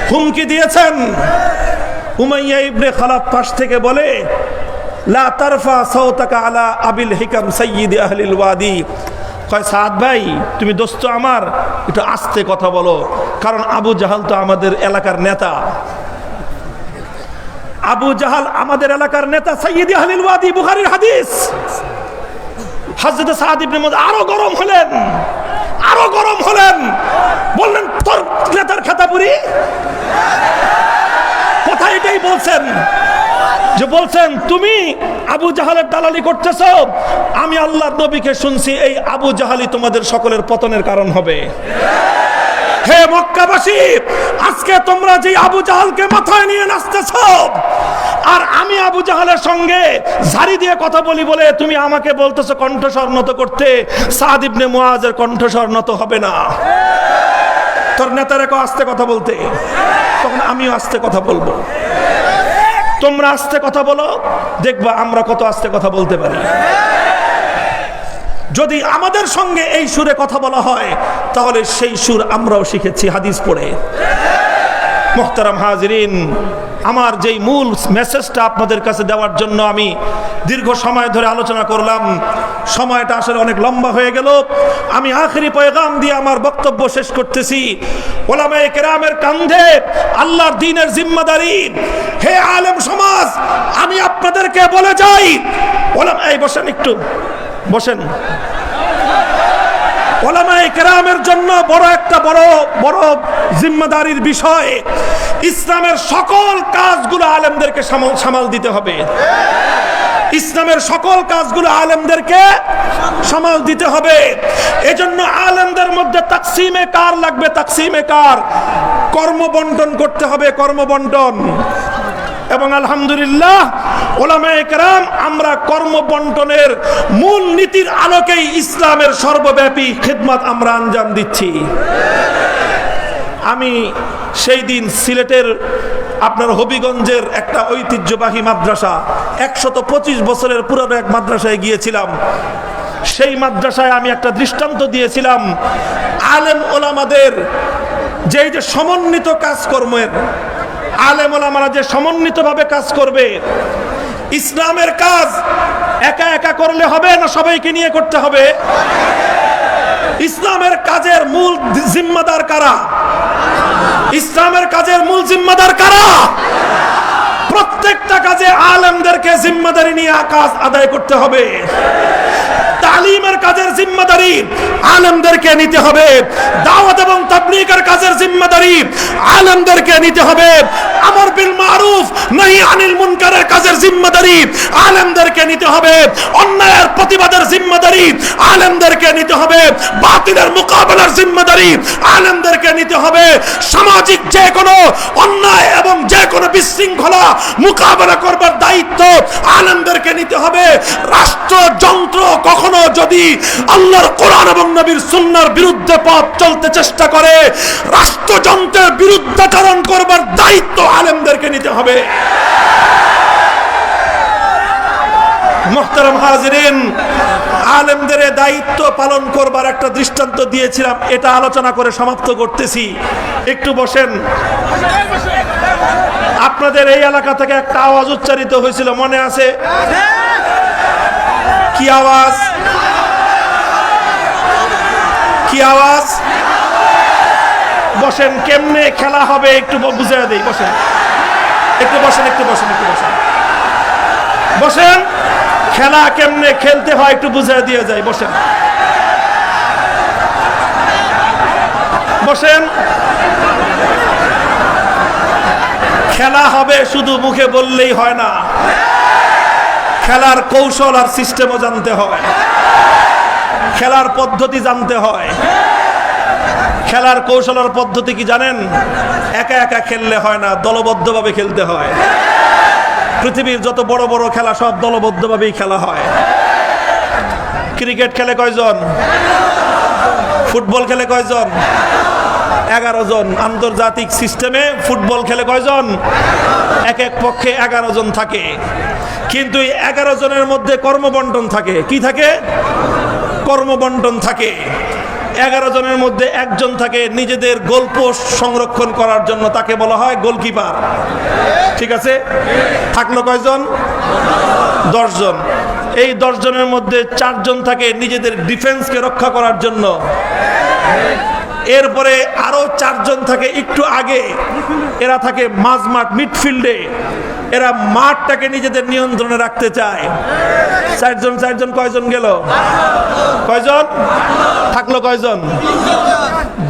হুমকি দিয়েছেন। উমাইয়া ইবনে খালাফ পাশ থেকে বলে, লা তারফা সাওতাকা আলা আবিল হিকাম সাইয়্যিদ আহলিল ওয়াদি। কয় সাদ ভাই, তুমি দোস্ত আমার, একটু আস্তে কথা বলো, কারণ আবু জাহাল তো আমাদের এলাকার নেতা। আবু জাহাল আমাদের এলাকার নেতা, সাইয়্যিদ আহলিল ওয়াদি, বুখারীর হাদিস। হযরত সাদ ইবনে মুআজ আরো গরম হলেন, আরো গরম হলেন, বললেন তোর নেতার খাতাপুরি কথা। এটাই বলছেন যে, বলছেন তুমি আবু জাহালের দালালি করতেছো। আমি আল্লাহর নবীকে শুনছি এই আবু জাহালই তোমাদের সকলের পতনের কারণ হবে। হে মক্কাবাসী, আজকে তোমরা যে আবু জাহালকে মাথায় নিয়ে নাচতেছো, আর আমি আবু জাহালের সঙ্গে ঝাড়ি দিয়ে কথা বলি বলে তুমি আমাকে বলতেছো কণ্ঠস্বর নত করতে। সাদ ইবনে মুআজের কণ্ঠস্বর নত হবে না। তোর নেতারে আস্তে কথা বলতে, তখন আমিও আস্তে কথা বলবো। তোমরা আস্তে কথা বলো, দেখবা আমরা কত আস্তে কথা বলতে পারি। যদি আমাদের সঙ্গে এই সুরে কথা বলা হয়, তাহলে সেই সুর আমরাও শিখেছি হাদিস পড়ে। মুহতারাম হাজিরিন, আমার যেই মূল মেসেজটা আপনাদের কাছে দেওয়ার জন্য আমি দীর্ঘ সময় ধরে আলোচনা করলাম, সময়টা আসলে অনেক লম্বা হয়ে গেল। আমি আখেরি পয়গাম দিয়ে আমার বক্তব্য শেষ করতেছি। ওলামায়ে কেরামের কাঁধে আল্লাহর দ্বীনের জিম্মাদারি। হে আলেম সমাজ, আমি আপনাদেরকে বলে যাই, এই বসেন, একটু বসেন। ওলামায়ে কেরামের জন্য বড় জিম্মাদারির বিষয়, ইসলামের সকল কাজগুলো আলেমদেরকে সামাল দিতে হবে। ইসলামের সকল কাজগুলো আলেমদেরকে সামাল দিতে হবে। এজন্য আলেমদের মধ্যে তাকসিমে কার লাগবে, তাকসিমে কার, কর্ম বন্টন করতে হবে, কর্ম বন্টন। এবং আলহামদুলিল্লাহ ওলামায়ে কেরাম আমরা কর্ম বন্টনের মূল নীতির আলোকেই ইসলামের সর্বব্যাপী খিদমত আমরা আঞ্জাম দিচ্ছি। আমি সেই দিন সিলেটের আপনার হবিগঞ্জের একটা ঐতিহ্যবাহী মাদ্রাসা, 125 বছরের পুরনো এক মাদ্রাসায় গিয়েছিলাম। সেই মাদ্রাসায় আমি একটা দৃষ্টান্ত দিয়েছিলাম, আলেম ওলামাদের যে সমন্বিত কাজকর্মের, আলেম ওলামারা যে সমন্বিতভাবে কাজ করবে। ইসলামের কাজ একা একা করলে হবে না, সবাইকে নিয়ে করতে হবে। ইসলামের কাজের মূল জিম্মাদার কারা? ইসলামের কাজের মূল জিম্মাদার কারা? প্রত্যেকটা কাজে আলেমদেরকে জিম্মাদারি নিয়ে কাজ আদায় করতে হবে। তালিমের কাজের জিম্মাদারি আলেমদেরকে নিতে হবে, দাওয়াত এবং তাবলীগের কাজের জিম্মাদারি আলেমদেরকে নিতে হবে, আমর বিল মারুফ নহি আনিল মুনকারের কাজের জিম্মাদারি আলেমদেরকে নিতে হবে, অন্যায়ের প্রতিবাদের জিম্মাদারি আলেমদেরকে নিতে হবে, বাতিলের মোকাবেলার জিম্মাদারি আলেমদেরকে নিতে হবে, সামাজিক যে কোনো অন্যায় এবং যে কোনো বিশৃঙ্খলা মোকাবেলা করবার দায়িত্ব আলেমদেরকে নিতে হবে। রাষ্ট্রযন্ত্র কখনো যদি আল্লাহর কোরআন এবং নবীর সুন্নাহর বিরুদ্ধে পথ চলতে চেষ্টা করে, রাষ্ট্রযন্ত্রের বিরুদ্ধাচরণ করবার দায়িত্ব আলেমদেরকে নিতে হবে। মুহতারাম হাজিরিন, আলেমদের দায়িত্ব পালন করবার একটা দৃষ্টান্ত দিয়েছিলাম, এটা আলোচনা করে সমাপ্ত করতেছি। একটু বসেন। আপনাদের এই এলাকা থেকে একটা আওয়াজ উচ্চারিত হয়েছিল, মনে আছে? কি আওয়াজ? কি আওয়াজ? বসেন। কেমনে খেলা হবে একটু বুঝিয়ে দেই। বসেন, একটু বসেন, একটু বসেন, একটু বসেন, বসেন। খেলা কেমনে খেলতে হয় একটু বুঝিয়ে দিয়ে যায়। বসেন, বসেন। খেলা হবে শুধু মুখে বললেই হয় না, খেলার কৌশল আর সিস্টেমও জানতে হয়, খেলার পদ্ধতি জানতে হয়। খেলার কৌশল আর পদ্ধতি কি জানেন? একা একা খেললে হয় না, দলবদ্ধভাবে খেলতে হয়। পৃথিবীর যত বড় বড় খেলা সব দলবদ্ধভাবেই খেলা হয়। ক্রিকেট খেলে কয়জন? ফুটবল খেলে কয়জন? 11 জন। আন্তর্জাতিক সিস্টেমে ফুটবল খেলে কয়জন? এক এক পক্ষে 11 জন থাকে, কিন্তু এই 11 জনের মধ্যে কর্মবন্টন থাকে। কি থাকে? কর্মবন্টন থাকে। 11 জনের মধ্যে একজন থাকে নিজেদের গোলপোস্ট সংরক্ষণ করার জন্য, তাকে বলা হয় গোলকিপার। ঠিক আছে? থাকলো কয়জন? 10 জন। এই 10 জনের মধ্যে 4 জন থাকে নিজেদের ডিফেন্সকে রক্ষা করার জন্য। এরপরে আরো 4 জন থাকে একটু আগে, এরা থাকে মাঝমাঠ, মিডফিল্ডে। এরা মাঠটাকে নিজেদের নিয়ন্ত্রণে রাখতে চায়। 4 জন কয়জন গেল? কয়জন থাকলো? কয়জন?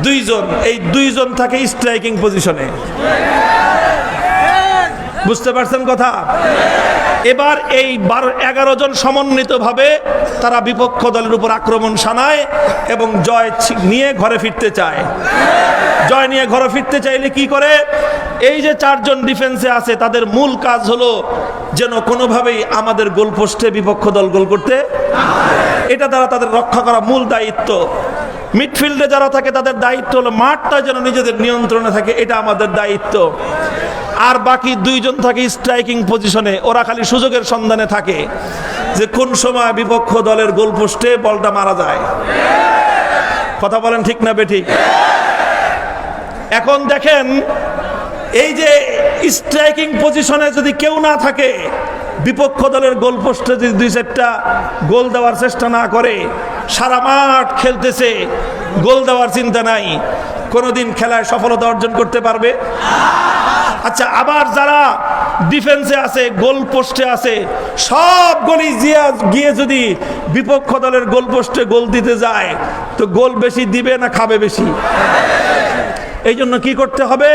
2 জন। এই 2 জন থাকে স্ট্রাইকিং পজিশনে। বুঝতে পারছেন কথা? এবার এই 11 জন সমন্বিতভাবে তারা বিপক্ষ দলের উপর আক্রমণ শানায় এবং জয় নিয়ে ঘরে ফিরতে চায়। জয় নিয়ে ঘরে ফিরতে চাইলে কি করে? এই যে 4 জন ডিফেন্সে আছে, তাদের মূল কাজ হলো যেন কোনোভাবেই আমাদের গোলপোস্টে বিপক্ষ দল গোল করতে, এটা দ্বারা তাদের রক্ষা করা মূল দায়িত্ব। মিডফিল্ডে যারা থাকে তাদের দায়িত্ব হলো মাঠটা যেন নিজেদের নিয়ন্ত্রণে থাকে, এটা আমাদের দায়িত্ব। আর বাকি 2 জন থাকে স্ট্রাইকিং পজিশনে, ওরা খালি সুযোগের সন্ধানে থাকে যে কোন সময় বিপক্ষ দলের গোলপোস্টে বলটা মারা যায়। কথা বলেন ঠিক না বেঠিক? এখন দেখেন, এই যে স্ট্রাইকিং পজিশনে যদি কেউ না থাকে, বিপক্ষ দলের গোলপোস্টে যদি 2-4টা গোল দেওয়ার চেষ্টা না করে, সারা মাঠ খেলতেছে, গোল দেওয়ার চিন্তা নাই, কোনোদিন খেলায় সফলতা অর্জন করতে পারবে? আচ্ছা, আবার যারা ডিফেন্সে আছে, গোল পোস্টে আছে, সব গোলই গিয়ে যদি বিপক্ষ দলের গোল পোস্টে গোল দিতে যায়, তো গোল বেশি দিবে না খাবে বেশি? এই জন্য কি করতে হবে?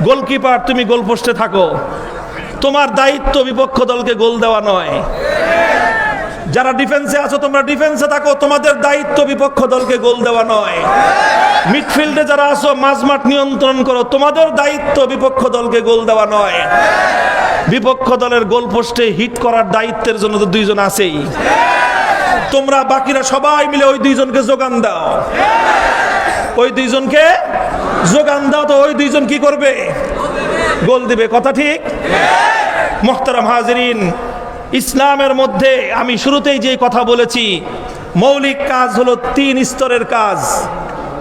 গোলকিপার, তুমি গোল পোস্টে থাকো, তোমার দায়িত্ব বিপক্ষ দলকে গোল দেওয়া নয়। যারা ডিফেন্সে আছো তোমরা ডিফেন্সে থাকো, তোমাদের দায়িত্ব বিপক্ষ দলকে গোল দেওয়া নয়। মিডফিল্ডে যারা আছো মাঝমাঠ নিয়ন্ত্রণ করো, তোমাদের দায়িত্ব বিপক্ষ দলকে গোল দেওয়া নয়। বিপক্ষ দলের গোল পোস্টে হিট করার দায়িত্বের জন্য তো 2 জন আছেই। তোমরা বাকিরা সবাই মিলে ওই 2 জনকে যোগান দাও, ওই 2 জনকে যোগান দাও, তো ওই 2 জন কি করবে? গোল দিবে। কথা ঠিক? মুহতারাম হাজিরিন, ইসলামের মধ্যে আমি শুরুতেই যে কথা বলেছি, মৌলিক কাজ হলো 3 স্তরের কাজ।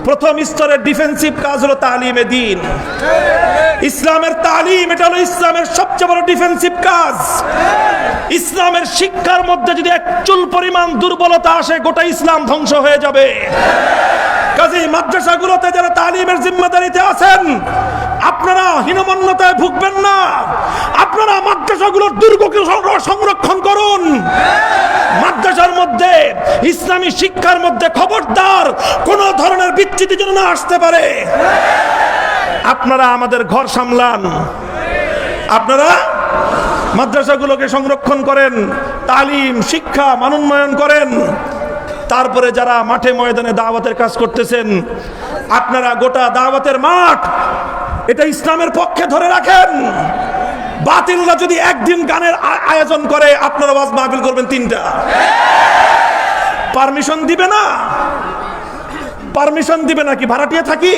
প্রথম স্তরের ডিফেন্সিভ কাজ হলো তালিমে দ্বীন। ইসলামের তালিম, এটা হলো ইসলামের সবচেয়ে বড় ডিফেন্সিভ কাজ। ইসলামের শিক্ষার মধ্যে যদি এক চুল পরিমাণ দুর্বলতা আসে, গোটা ইসলাম ধ্বংস হয়ে যাবে। কাজেই মাদ্রাসাগুলোতে যারা তালিমের জিম্মাদারিতে আছেন, আপনারা হীনমন্যতায় ভুগবেন না। আপনারা মাদ্রাসাগুলোর দুর্গকে সংরক্ষণ করুন। মাদ্রাসার মধ্যে ইসলামী শিক্ষার মধ্যে খবরদার কোন ধরনের বিচ্যুতি যেন না আসতে পারে। আপনারা আমাদের ঘর সামলান, আপনারা মাদ্রাসাগুলোকে সংরক্ষণ করেন, তালিম শিক্ষা মানোন্নয়ন করেন। তারপরে যারা মাঠে ময়দানে দাওয়াতের কাজ করতেছেন, আপনারা গোটা দাওয়াতের মাঠ এটা ইসলামের পক্ষে ধরে রাখেন। বাতিলরা যদি একদিন গানের আয়োজন করে, আপনারা ওয়াজ মাহফিল করবেন 3টা। পারমিশন দিবে না? পারমিশন দিবে নাকি? ভাড়াটিয়ে থাকি?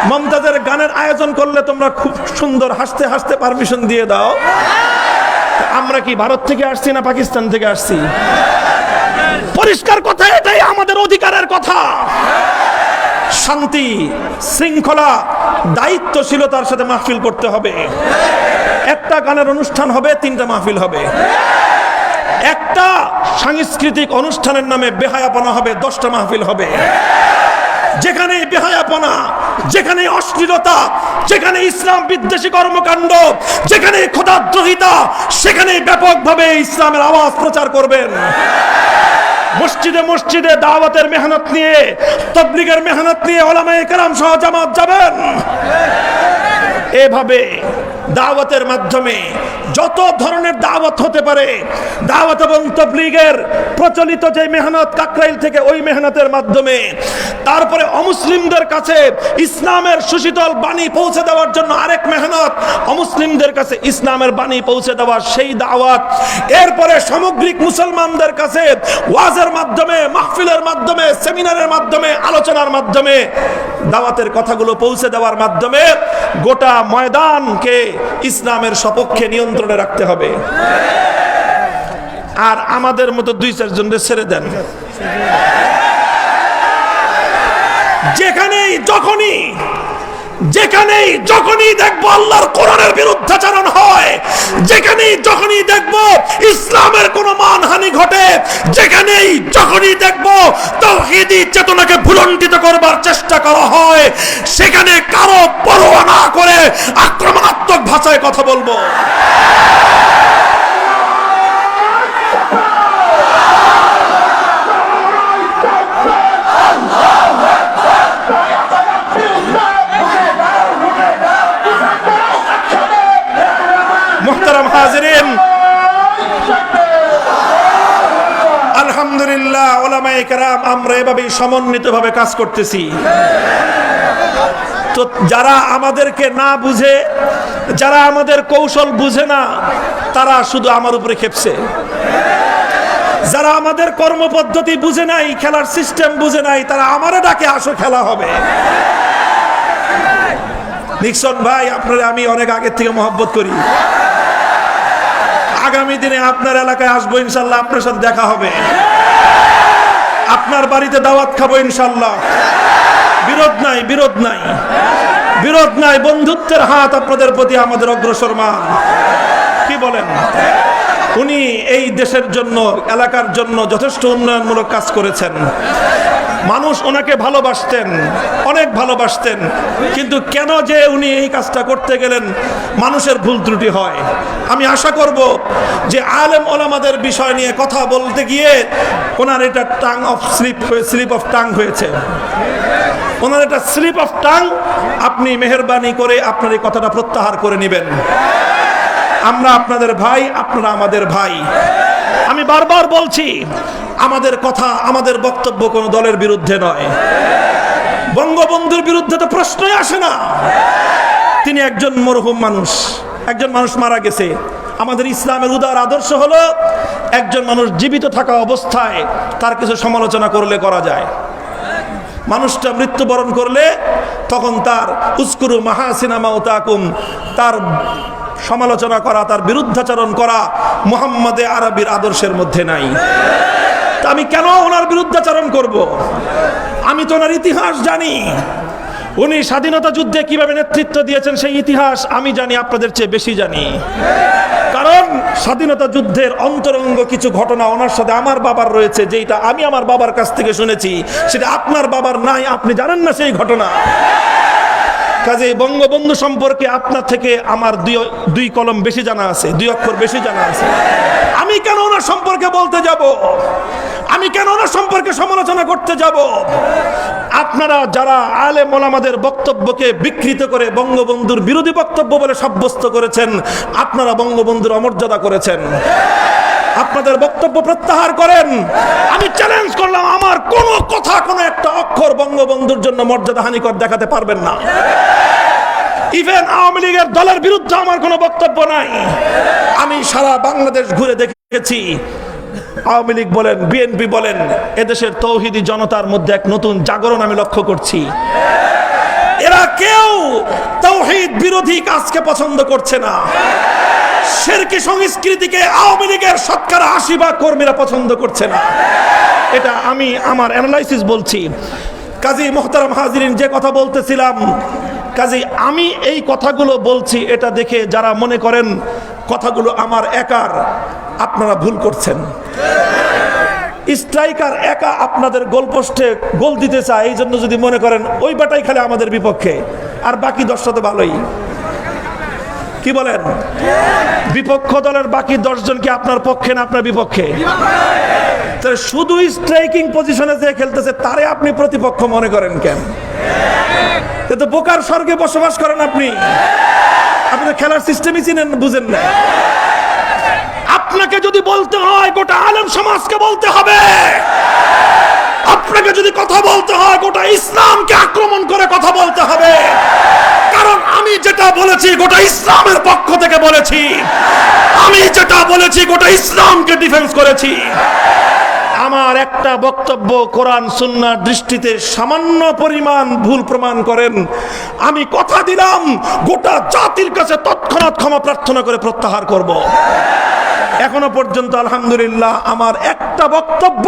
মমতাজের গানের আয়োজন করলে তোমরা খুব সুন্দর হাসতে হাসতে পারমিশন দিয়ে দাও। আমরা কি ভারত থেকে আসছি না পাকিস্তান থেকে আসছি? পরিষ্কার কথা, এটাই আমাদের অধিকারের কথা। শান্তি শৃঙ্খলা দায়িত্বশীলতার সাথে মাহফিল করতে হবে। একটা গানের অনুষ্ঠান হবে, 3টা মাহফিল হবে। একটা সাংস্কৃতিক অনুষ্ঠানের নামে বেহায়াপনা হবে, 10টা মাহফিল হবে। যেখানে বেহায়াপনা, যেখানে অশ্লীলতা, যেখানে ইসলাম বিদ্বেষী কর্মকাণ্ড, যেখানে খোদাদ্রোহিতা, সেখানে ব্যাপকভাবে ইসলামের আওয়াজ প্রচার করবেন। মসজিদে মসজিদে দাওয়াতের মেহনত নিয়ে, তাবলীগের মেহনত নিয়ে উলামায়ে কেরাম সহ জামাত যাবেন। এভাবে দাওয়াতের মাধ্যমে যত ধরনের দাওয়াত হতে পারে, দাওয়াত এবং তাবলীগের প্রচলিত যে মেহনত কাকরাইল থেকে, ওই মেহনতের মাধ্যমে, তারপরে অমুসলিমদের কাছে ইসলামের সুশীতল বাণী পৌঁছে দেওয়ার জন্য আরেক মেহনত, অমুসলিমদের কাছে ইসলামের বাণী পৌঁছে দেওয়ার সেই দাওয়াত, এরপরে সামগ্রিক মুসলমানদের কাছে ওয়াজের মাধ্যমে, মাহফিলের মাধ্যমে, সেমিনারের মাধ্যমে, আলোচনার মাধ্যমে দাওয়াতের কথাগুলো পৌঁছে দেওয়ার মাধ্যমে গোটা ময়দানকে ইসলামের সপক্ষে নিয়ন্ত্রণে রাখতে হবে। আর আমাদের মতো 2-4 জনের ছেড়ে দেন। যেখানেই যখনই দেখবো আল্লাহর কোরআনের বিরুদ্ধাচরণ হয়, যখনই দেখবো ইসলামের কোন মানহানি ঘটে, যখনই দেখবো তাওহীদি চেতনাকে ভুলণ্ঠিত করবার চেষ্টা করা হয়, সেখানে কারো পরোয়া না করে আক্রমণাত্মক ভাষায় কথা বলবো। মুহতারাম হাজিরিন, আলহামদুলিল্লাহ উলামায়ে কেরাম আমরা এভাবেই সমন্বিতভাবে কাজ করতেছি। তো যারা আমাদেরকে না বুঝে, যারা আমাদের কৌশল বুঝে না, তারা শুধু আমার উপরে খেপছে। যারা আমাদের কর্মপদ্ধতি বুঝে নাই, খেলার সিস্টেম বুঝে নাই, তারা আমারে ডাকে আসো খেলা হবে। নিক্সন ভাই, আপনারা আমি অনেক আগের থেকে মহব্বত করি। আগামী দিনে আপনার এলাকায় আসবো ইনশাল্লাহ, আপনার সাথে দেখা হবে, আপনার বাড়িতে দাওয়াত খাবো ইনশাল্লাহ। বিরোধ নাই, বন্ধুত্বের হাত আপনাদের প্রতি আমাদের অগ্রসরমান। কি বলেন? উনি এই দেশের জন্য, এলাকার জন্য যথেষ্ট উন্নয়নমূলক কাজ করেছেন। মানুষ ওনাকে ভালোবাসতেন, অনেক ভালোবাসতেন, কিন্তু কেন যে উনি এই কাজটা করতে গেলেন, মানুষের ভুল ত্রুটি হয়। আমি আশা করব যে আলেম ওলামাদের বিষয় নিয়ে কথা বলতে গিয়ে ওনার এটা স্লিপ অফ টাং হয়েছে। ওনার এটা স্লিপ অফ টাং। আপনি মেহেরবানি করে আপনার এই কথাটা প্রত্যাহার করে নেবেন। আমরা আপনাদের ভাই, আপনারা আমাদের ভাই। আমি বারবার বলছি, আমাদের কথা, আমাদের বক্তব্য কোনো দলের বিরুদ্ধে নয়। বঙ্গবন্ধুর বিরুদ্ধে তো প্রশ্নই আসে না। তিনি একজন মরহুম মানুষ, একজন মানুষ মারা গেছে। আমাদের ইসলামের উদার আদর্শ হলো একজন মানুষ জীবিত থাকা অবস্থায় তার কিছু সমালোচনা করলে করা যায়। মানুষটা মৃত্যুবরণ করলে তখন তার উস্কুরু মাহাসিনা মাউতাকুম, তার সমালোচনা করা, তার বিরুদ্ধাচরণ করা মুহাম্মদে আরবির আদর্শের মধ্যে নাই। তা আমি কেন ওনার বিরুদ্ধাচরণ করব? আমি তো ওনার ইতিহাস জানি। উনি স্বাধীনতা যুদ্ধে কিভাবে নেতৃত্ব দিয়েছেন সেই ইতিহাস আমি জানি, আপনাদের চেয়ে বেশি জানি। কারণ স্বাধীনতা যুদ্ধের অন্তরঙ্গ কিছু ঘটনা ওনার সাথে আমার বাবার রয়েছে, যেটা আমি আমার বাবার কাছ থেকে শুনেছি, সেটা আপনার বাবার নাই, আপনি জানেন না সেই ঘটনা। কাজে বঙ্গবন্ধু সম্পর্কে আপনার থেকে আমার দুই কলম বেশি জানা আছে, 2 অক্ষর বেশি জানা আছে। আমি কেন ওনার সম্পর্কে বলতে যাব? আমি কেন ওনার সম্পর্কে সমালোচনা করতে যাব? আপনারা যারা আলেম ওলামাদের বক্তব্যকে বিকৃত করে বঙ্গবন্ধুর বিরোধী বক্তব্য বলে সাব্যস্ত করেছেন, আপনারা বঙ্গবন্ধুর অমর্যাদা করেছেন। আপনাদের বক্তব্য প্রত্যাহার করেন। আমি চ্যালেঞ্জ করলাম, আমার কোনো কথা, কোনো একটা অক্ষর বঙ্গবন্ধুর জন্য মর্যাদা হানিকর দেখাতে পারবেন না। ইভেন আওয়ামী লীগের দলের বিরুদ্ধে আমার কোনো বক্তব্য নাই। আমি সারা বাংলাদেশ ঘুরে দেখেছি, আওয়ামী লীগ বলেন, বিএনপি বলেন, এদেশের তৌহিদি জনতার মধ্যে এক নতুন জাগরণ আমি লক্ষ্য করছি। এরা কেউ তৌহিদ বিরোধী কাজকে পছন্দ করছে না। শিরকি সংস্কৃতিকে আওয়ামী লীগের 80% কর্মীরা পছন্দ করছে না। এটা আমি আমার অ্যানালাইসিস বলছি। কাজী মোহতারাম হাজিরিন, যে কথা বলতেছিলাম, কাজী আমি এই কথাগুলো বলছি এটা দেখে যারা মনে করেন কথাগুলো আমার একার, আপনারা ভুল করছেন। স্ট্রাইকার একা আপনাদের গোলপোস্টে গোল দিতে চায়, এই জন্য যদি মনে করেন ওই বাটাই খেলে আমাদের বিপক্ষে, আর বাকি 10টা তো ভালোই। কি বলেন? বিপক্ষ দলের বাকি 10 জন কি আপনার পক্ষে না আপনার বিপক্ষে? শুধু স্ট্রাইকিং পজিশনে যে খেলতেছে তারে আপনি প্রতিপক্ষ মনে করেন কেন? তো বোকার স্বর্গে বসবাস করেন আপনি। আপনি তো খেলার সিস্টেমই চিনেন, বুঝেন না। আপনাকে যদি বলতে হয়, গোটা আলেম সমাজকে বলতে হবে। আপনাকে যদি কথা বলতে হয়, গোটা ইসলামকে আক্রমণ করে কথা বলতে হবে। কারণ আমি যেটা বলেছি গোটা ইসলামের পক্ষ থেকে বলেছি। আমি যেটা বলেছি গোটা ইসলামকে ডিফেন্স করেছি। আমার একটা বক্তব্য কোরআন সুন্নাহর দৃষ্টিতে সামান্য পরিমাণ ভুল প্রমাণ করেন, আমি কথা দিলাম গোটা জাতির কাছে তৎক্ষণাৎ ক্ষমা প্রার্থনা করে প্রত্যাহার করব। এখনো পর্যন্ত আলহামদুলিল্লাহ আমার একটা বক্তব্য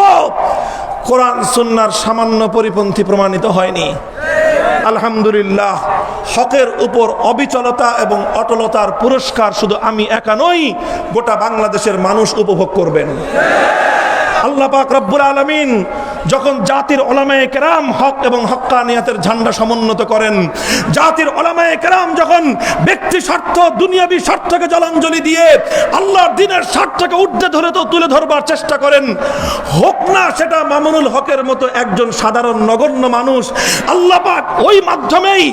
কোরআন সুন্নাহর সামান্য পরিপন্থী প্রমাণিত হয়নি। আলহামদুলিল্লাহ, হকের উপর অবিচলতা এবং অটলতার পুরস্কার শুধু আমি একা নই, গোটা বাংলাদেশের মানুষ উপভোগ করবেন। আল্লাহ পাক রব্বুল আলামিন যখন জাতির উলামায়ে কেরাম হক এবং হক্কানিয়াতের ঝান্ডা সমুন্নত করেন, জাতির উলামায়ে কেরাম যখন ব্যক্তি স্বার্থ, দুনিয়াবী স্বার্থকে জলাঞ্জলি দিয়ে আল্লাহর দ্বীনের স্বার্থকে ঊর্ধ্বে ধরে তো তুলে ধরবার চেষ্টা করেন, হোক না সেটা মামুনুল হকের মতো একজন সাধারণ নগণ্য মানুষ, আল্লাহ পাক ওই মাধ্যমেই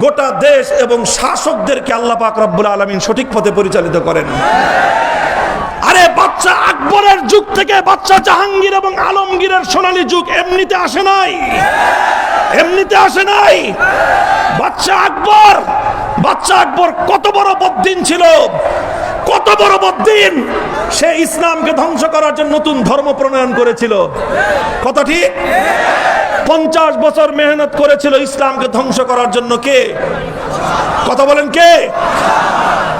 গোটা দেশ এবং শাসকদেরকে আল্লাহ পাক রব্বুল আলামিন সঠিক পথে পরিচালিত করেন। আরে বাচ্চা আকবরের যুগ থেকে বাচ্চা জাহাঙ্গীর এবং আলমগীরের সোনালী যুগ এমনিতে আসে নাই, এমনিতে আসে নাই। বাচ্চা আকবর কত বড় বদ্দিন ছিল, কত বড় বদ্দিন। সে ইসলামকে ধ্বংস করার জন্য নতুন ধর্ম প্রণয়ন করেছিল। কথা ঠিক? 50 বছর মেহনত করেছিল ইসলামকে ধ্বংস করার জন্য। কে? কথা বলেন কে?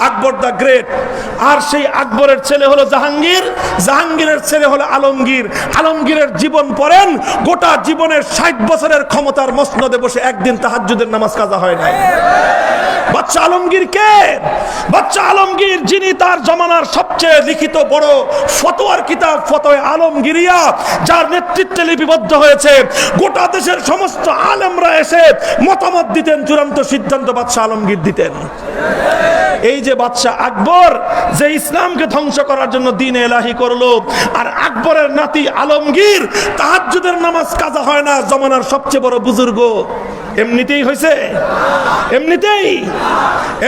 আকবর দ্য গ্রেট। আর সেই আকবরের ছেলে হলো জাহাঙ্গীর, জাহাঙ্গীরের ছেলে হলো আলমগীর। আলমগীরের জীবন পড়েন, গোটা জীবনের 60 বছরের ক্ষমতার মসনদে বসে একদিন তাহাজ্জুদের নামাজ কাজা হয় নাই। বাচ্চা আলমগীর কে? বাচ্চা আলমগীর যিনি তার জমানার সবচেয়ে লিখিত বড় ফতোয়ার কিতাব ফতোয়া আলমগীরিয়া, যার নেতৃত্বে লিপিবদ্ধ হয়েছে, গোটা দেশের সমস্ত আলেমরা এসে মতামত দিতেন, চূড়ান্ত সিদ্ধান্ত বাদশাহ আলমগীর দিতেন। এই যে বাদশাহ আকবর যে ইসলামকে ধ্বংস করার জন্য দ্বীন এলাহি করলো, আর আকবরের নাতি আলমগীর তাহাজ্জুদের নামাজ কাজা হয় না, জমানার সবচেয়ে বড় বুজুর্গ। এমনিতেই হয়েছে? এমনিতেই?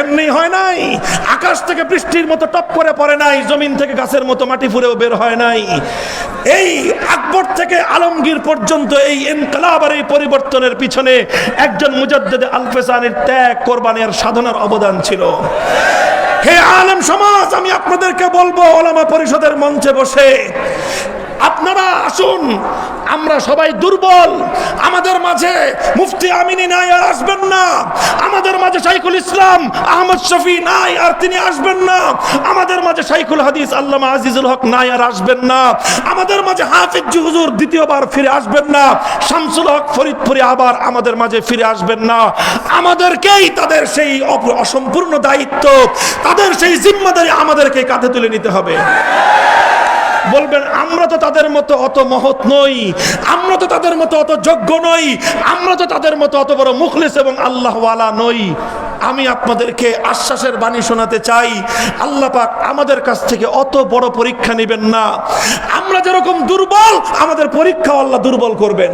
এমনি হয় নাই। আকাশ থেকে বৃষ্টির মতো টপ করে পড়ে নাই, জমিন থেকে গাছের মতো মাটি ফুঁড়েও বের হয় নাই। এই আকবর থেকে আলমগীর পর্যন্ত এই ইনকিলাব আর এই পরিবর্তনের পিছনে একজন মুজাদ্দিদ আল-ফিসানির ত্যাগ, কোরবানি আর সাধনার অবদান ছিল। হে আলেম সমাজ, আমি আপনাদেরকে বলবো, ওলামা পরিষদের মঞ্চে বসে আপনারা আসুন, আমরা সবাই দুর্বল, আমাদের মাঝে মুফতি আমিনী নাই আর আসবেন না, আমাদের মাঝে শাইখুল ইসলাম আহমদ শফি নাই আর তিনি আসবেন না, আমাদের মাঝে শাইখুল হাদিস আল্লামা আজিজুল হক নাই আর আসবেন না, আমাদের মাঝে হাফিজ হুজুর দ্বিতীয়বার ফিরে আসবেন না, শামসুল হক ফরিদপুরি আবার আমাদের মাঝে ফিরে আসবেন না। আমাদেরকেই তাদের সেই অসম্পূর্ণ দায়িত্ব, তাদের সেই জিম্মাদারি আমাদেরকে কাঁধে তুলে নিতে হবে। বলবেন আমরা তো তাদের মতো অত মহৎ নই, আমরা তো তাদের মতো অত যোগ্য নই, আমরা তো তাদের মতো অত বড় মুখলিস এবং আল্লাহওয়ালা নই। আমি আপনাদেরকে আশ্বাসের বাণী শোনাতে চাই, আল্লাহ পাক আমাদের কাছ থেকে অত বড় পরীক্ষা নেবেন না। আমরা যেরকম দুর্বল, আমাদের পরীক্ষা আল্লাহ দুর্বল করবেন।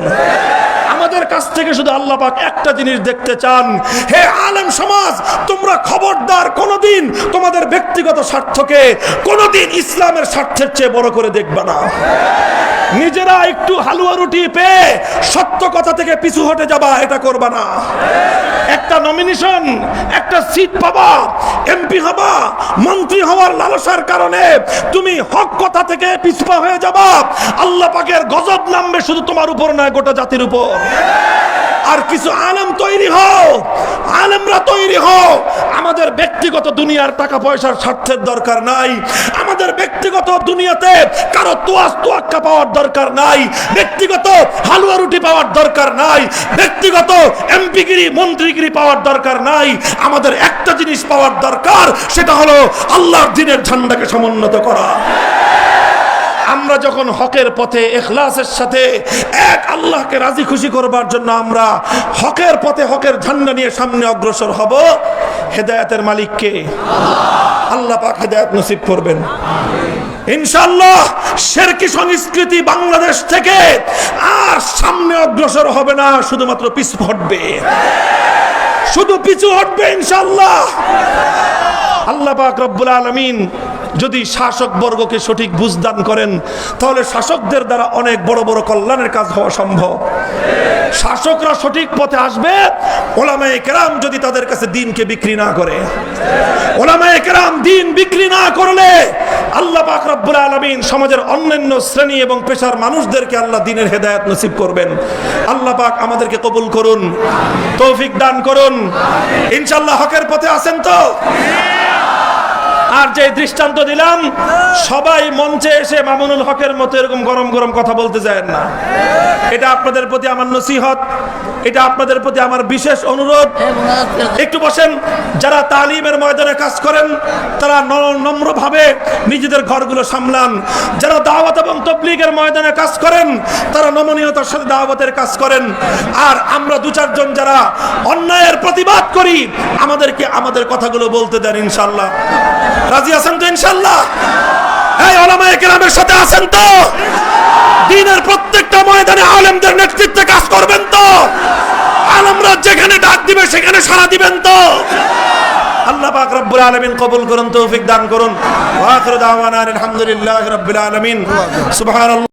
আমাদের কাছ থেকে শুধু আল্লাহ পাক একটা জিনিস দেখতে চান, হে আলেম সমাজ, তোমরা খবরদার কোনোদিন তোমাদের ব্যক্তিগত স্বার্থকে কোনোদিন ইসলামের স্বার্থের চেয়ে বড় করে দেখবা না। নিজেরা একটু হালুয়া রুটি পেয়ে সত্য কথা থেকে পিছু হটে যাবা, এটা করবা না। একটা নমিনেশন, একটা সিট পাবা, এমপি হবা, মন্ত্রী হওয়ার লালসার কারণে তুমি হক কথা থেকে পিছপা হয়ে যাবা, আল্লাহ পাকের গজব নামবে শুধু তোমার উপর নয়, গোটা জাতির উপর। আর কিছু আলেম তৈরি হও, আলেমরা তৈরি হও। আমাদের ব্যক্তিগত দুনিয়ার টাকা পয়সার স্বার্থের দরকার নাই, আমাদের ব্যক্তিগত দুনিয়াতে কারো তোয়াক্কা পাওয়ার দরকার নাই, ব্যক্তিগত হালুয়া রুটি পাওয়ার দরকার নাই, ব্যক্তিগত এমপিগিরি মন্ত্রীগিরি পাওয়ার দরকার নাই। আমাদের একটা জিনিস পাওয়ার দরকার, সেটা হলো আল্লাহর দ্বীনের ঝান্ডাকে সমুন্নত করা। আমরা যখন হকের পথে ইখলাসের সাথে এক আল্লাহকে রাজি খুশি করবার জন্য আমরা হকের পথে হকের ঝান্ডা নিয়ে সামনে অগ্রসর হব, হেদায়েতের মালিক কে? আল্লাহ পাক হেদায়েত নসিব করবেন ইনশাআল্লাহ। শিরকি সংস্কৃতি বাংলাদেশ থেকে আর সামনে অগ্রসর হবে না, শুধুমাত্র পিছু হটবে, শুধু পিছু হটবে ইনশাআল্লাহ। আল্লাহ পাক রব্বুল আলামিন যদি শাসক বর্গকে সঠিক বুঝদান করেন, তাহলে শাসকদের দ্বারা অনেক বড় বড় কল্যাণের কাজ হওয়া সম্ভব। শাসকরা সঠিক পথে আসবে ওলামায়ে কেরাম যদি তাদের কাছে দ্বীনকে বিক্রি না করে। ওলামায়ে কেরাম দ্বীন বিক্রি না করলে আল্লাহ পাক রব্বুল আলামিন সমাজের অন্যান্য শ্রেণী এবং পেশার মানুষদেরকে আল্লাহ দ্বীনের হেদায়েত নসিব করবেন। আল্লাহ পাক আমাদেরকে কবুল করুন, তৌফিক দান করুন। ইনশাআল্লাহ হকের পথে আছেন তো? আর যে দৃষ্টান্ত দিলাম, সবাই মঞ্চে এসে মামুনুল হকের মতো এরকম গরম গরম কথা বলতে যায় না। এটা আপনাদের প্রতি আমার নসিহত, এটা আপনাদের প্রতি আমার বিশেষ অনুরোধ। একটু বসেন। যারা তালিমের ময়দানে কাজ করেন তারা নম্রভাবে নিজেদের ঘরগুলো সামলান। যারা দাওয়াত এবং তাবলীগের ময়দানে কাজ করেন তারা নমনীয়তার সাথে দাওয়াতের কাজ করেন। আর আমরা দু চারজন যারা অন্যায়ের প্রতিবাদ করি, আমাদেরকে আমাদের কথাগুলো বলতে দেন ইনশাআল্লাহ। রাজি আছেন তো ইনশাআল্লাহ? এই উলামায়ে কেরামের সাথে আছেন তো? দ্বীনের প্রত্যেকটা ময়দানে আলেমদের নেতৃত্বে কাজ করবেন তো? আলেমরা যেখানে ডাক দিবে সেখানে সাড়া দিবেন তো? আল্লাহ পাক রব্বুল আলামিন কবুল করুন, তৌফিক দান করুন। ওয়া আখিরু দাওয়ানা আলহামদুলিল্লাহি রাব্বিল আলামিন। সুবহানাল্লাহ।